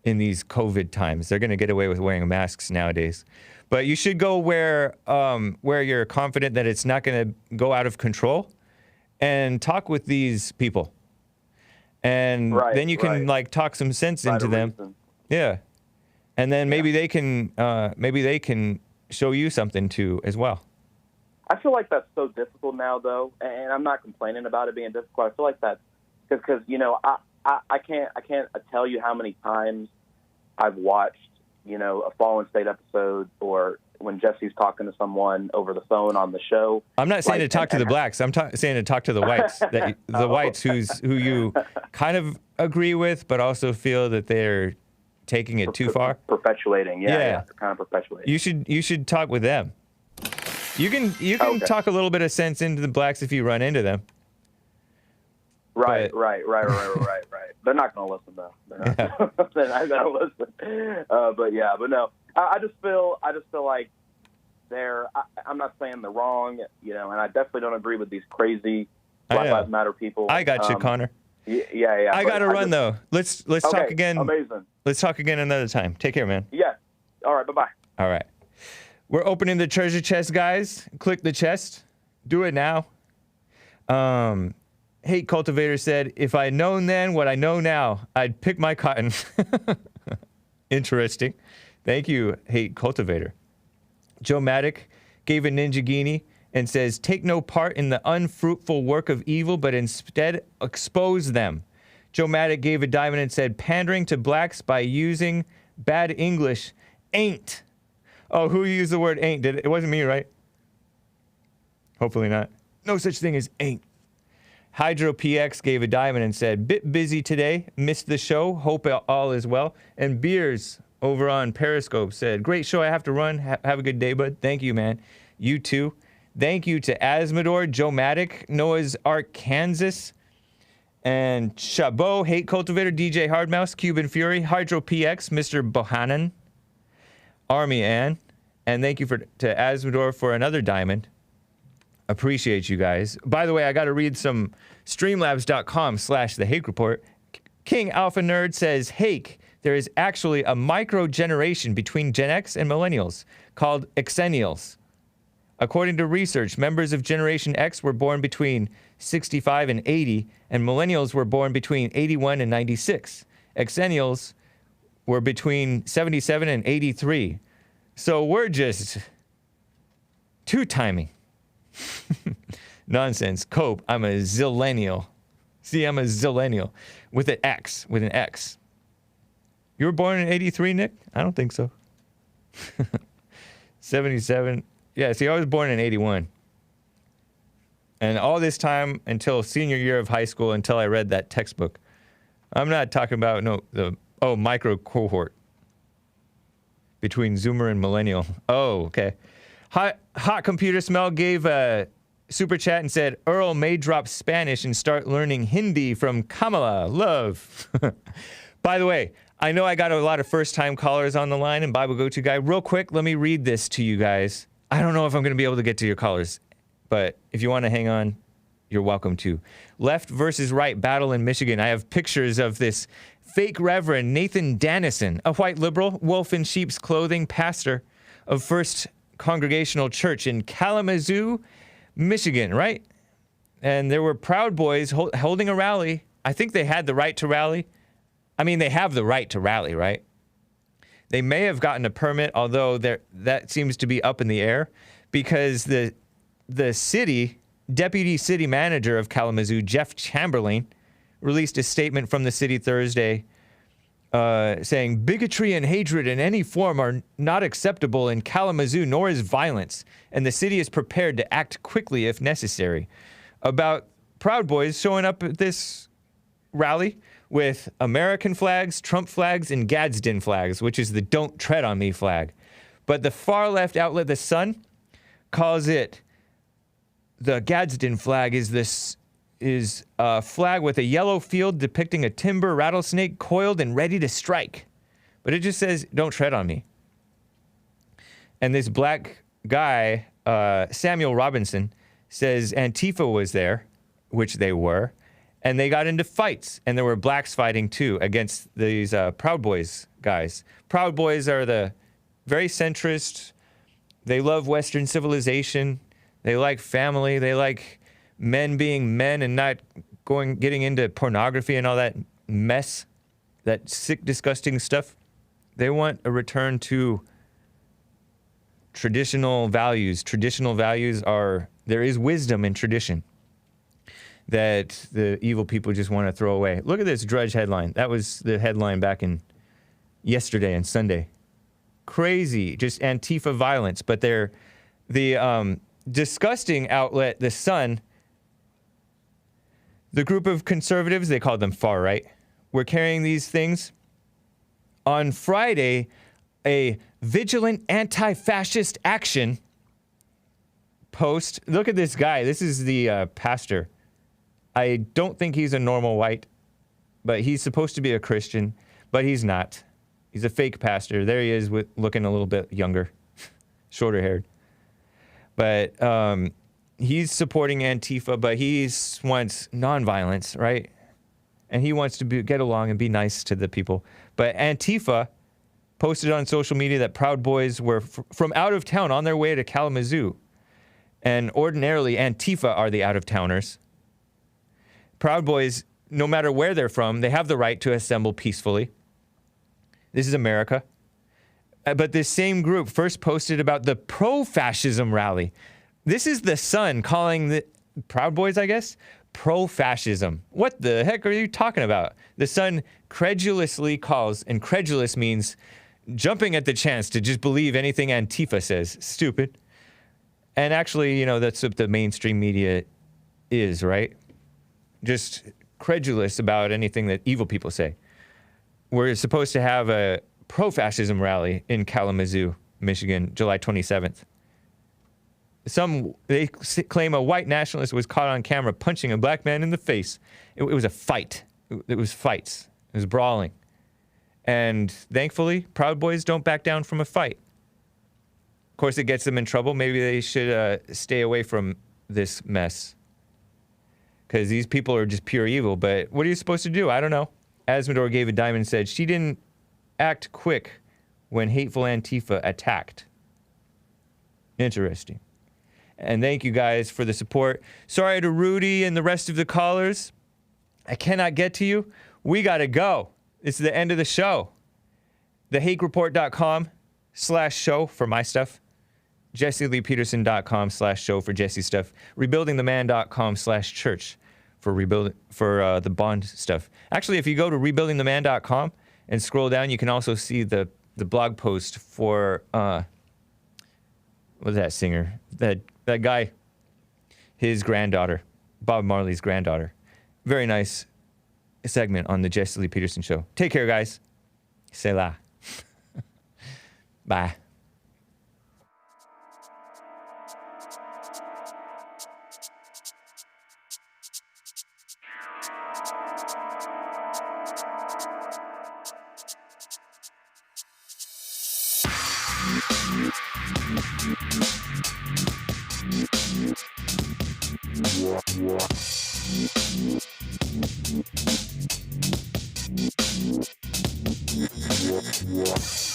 in these COVID times. They're going to get away with wearing masks nowadays. But you should go where you're confident that it's not going to go out of control, and talk with these people. And then you can like talk some sense into them. Reason. Yeah. And then maybe they can show you something too as well. I feel like that's so difficult now, though, and I'm not complaining about it being difficult. I feel like that's because I can't tell you how many times I've watched a Fallen State episode, or when Jesse's talking to someone over the phone on the show. I'm not saying to talk to the blacks. I'm saying to talk to the whites. The whites who you kind of agree with, but also feel that they're taking it too far. Perpetuating, yeah, kind of perpetuating. You should talk with them. You can talk a little bit of sense into the blacks if you run into them. Right. They're not going to listen, though. They're not going to listen. But no. I just feel like I'm not saying they're wrong, and I definitely don't agree with these crazy Black Lives Matter people. I got you, Connor. Yeah. I got to run, though. Let's talk again. Amazing. Let's talk again another time. Take care, man. Yeah. All right. Bye-bye. All right. We're opening the treasure chest, guys. Click the chest. Do it now. Hate Cultivator said, if I'd known then what I know now, I'd pick my cotton. Interesting. Thank you, Hate Cultivator. Joe Maddock gave a Ninjagini and says, take no part in the unfruitful work of evil, but instead expose them. Joe Maddock gave a diamond and said, pandering to blacks by using bad English ain't. Oh, who used the word ain't? It wasn't me, right? Hopefully not. No such thing as ain't. Hydro PX gave a diamond and said, bit busy today, missed the show, hope all is well. And Beers over on Periscope said, great show, I have to run. Have a good day, bud. Thank you, man. You too. Thank you to Asmodor, Joe Maddock, Noah's Ark, Kansas, and Chabot, Hate Cultivator, DJ Hardmouse, Cuban Fury, Hydro PX, Mr. Bohannon, Army Ann, and thank you to Asmodor for another diamond. Appreciate you guys. By the way, I got to read some streamlabs.com/the Hake Report. King Alpha Nerd says, Hake, there is actually a micro generation between Gen X and millennials called Exennials. According to research, members of Generation X were born between 65 and 80, and millennials were born between 81 and 96. Exennials were between 77 and 83. So we're just two-timing. Nonsense. Cope, I'm a zillennial. See, I'm a zillennial. With an X. You were born in 83, Nick? I don't think so. 77. Yeah, see, I was born in 81. And all this time until senior year of high school, until I read that textbook. I'm not talking about, micro cohort between Zoomer and Millennial. Oh, okay. Hot Computer Smell gave a super chat and said, Earl may drop Spanish and start learning Hindi from Kamala. Love. By the way, I know I got a lot of first-time callers on the line and Bible Go-To Guy. Real quick, let me read this to you guys. I don't know if I'm going to be able to get to your callers, but if you want to hang on, you're welcome to. Left versus right battle in Michigan. I have pictures of this fake Reverend Nathan Dannison, a white liberal, wolf in sheep's clothing pastor of First Congregational Church in Kalamazoo, Michigan, right? And there were Proud Boys holding a rally. I think they had the right to rally. I mean, they have the right to rally, right? They may have gotten a permit, although that seems to be up in the air, because the deputy city manager of Kalamazoo, Jeff Chamberlain, released a statement from the city Thursday saying, bigotry and hatred in any form are not acceptable in Kalamazoo, nor is violence, and the city is prepared to act quickly if necessary. About Proud Boys showing up at this rally with American flags, Trump flags, and Gadsden flags, which is the Don't Tread on Me flag. But the far-left outlet, The Sun, calls it the Gadsden flag is a flag with a yellow field depicting a timber rattlesnake coiled and ready to strike. But it just says, don't tread on me. And this black guy, Samuel Robinson, says Antifa was there, which they were, and they got into fights, and there were blacks fighting too against these Proud Boys guys. Proud Boys are the very centrist. They love Western civilization. They like family. They like men being men and not getting into pornography and all that mess, that sick, disgusting stuff. They want a return to traditional values. Traditional values are, there is wisdom in tradition that the evil people just want to throw away. Look at this Drudge headline. That was the headline back in yesterday and Sunday. Crazy, just Antifa violence. But they're the disgusting outlet, The Sun, the group of conservatives, they called them far right, were carrying these things. On Friday, a vigilant anti-fascist action post. Look at this guy. This is the pastor. I don't think he's a normal white, but he's supposed to be a Christian, but he's not. He's a fake pastor. There he is, looking a little bit younger, shorter haired. But he's supporting Antifa, but he wants nonviolence, right? And he wants to get along and be nice to the people. But Antifa posted on social media that Proud Boys were from out of town on their way to Kalamazoo. And ordinarily, Antifa are the out-of-towners. Proud Boys, no matter where they're from, they have the right to assemble peacefully. This is America. But this same group first posted about the pro-fascism rally. This is The Sun calling the Proud Boys, I guess, pro-fascism. What the heck are you talking about? The Sun credulously calls, and credulous means jumping at the chance to just believe anything Antifa says. Stupid. And actually, you know, that's what the mainstream media is, right? Just credulous about anything that evil people say. We're supposed to have a pro-fascism rally in Kalamazoo, Michigan, July 27th. They claim a white nationalist was caught on camera punching a black man in the face. It was a fight. It was fights. It was brawling. And thankfully, Proud Boys don't back down from a fight. Of course, it gets them in trouble. Maybe they should stay away from this mess. Because these people are just pure evil. But what are you supposed to do? I don't know. Asmodor gave a dime and said she didn't act quick when hateful Antifa attacked. Interesting. And thank you guys for the support. Sorry to Rudy and the rest of the callers. I cannot get to you. We got to go. It's the end of the show. TheHakeReport.com/show for my stuff. JesseLeePeterson.com/show for Jesse stuff. RebuildingTheMan.com/church for the Bond stuff. Actually, if you go to RebuildingTheMan.com and scroll down, you can also see the blog post for what's that singer? That guy, his granddaughter, Bob Marley's granddaughter. Very nice segment on the Jesse Lee Peterson Show. Take care, guys. Selah. Bye. Yeah.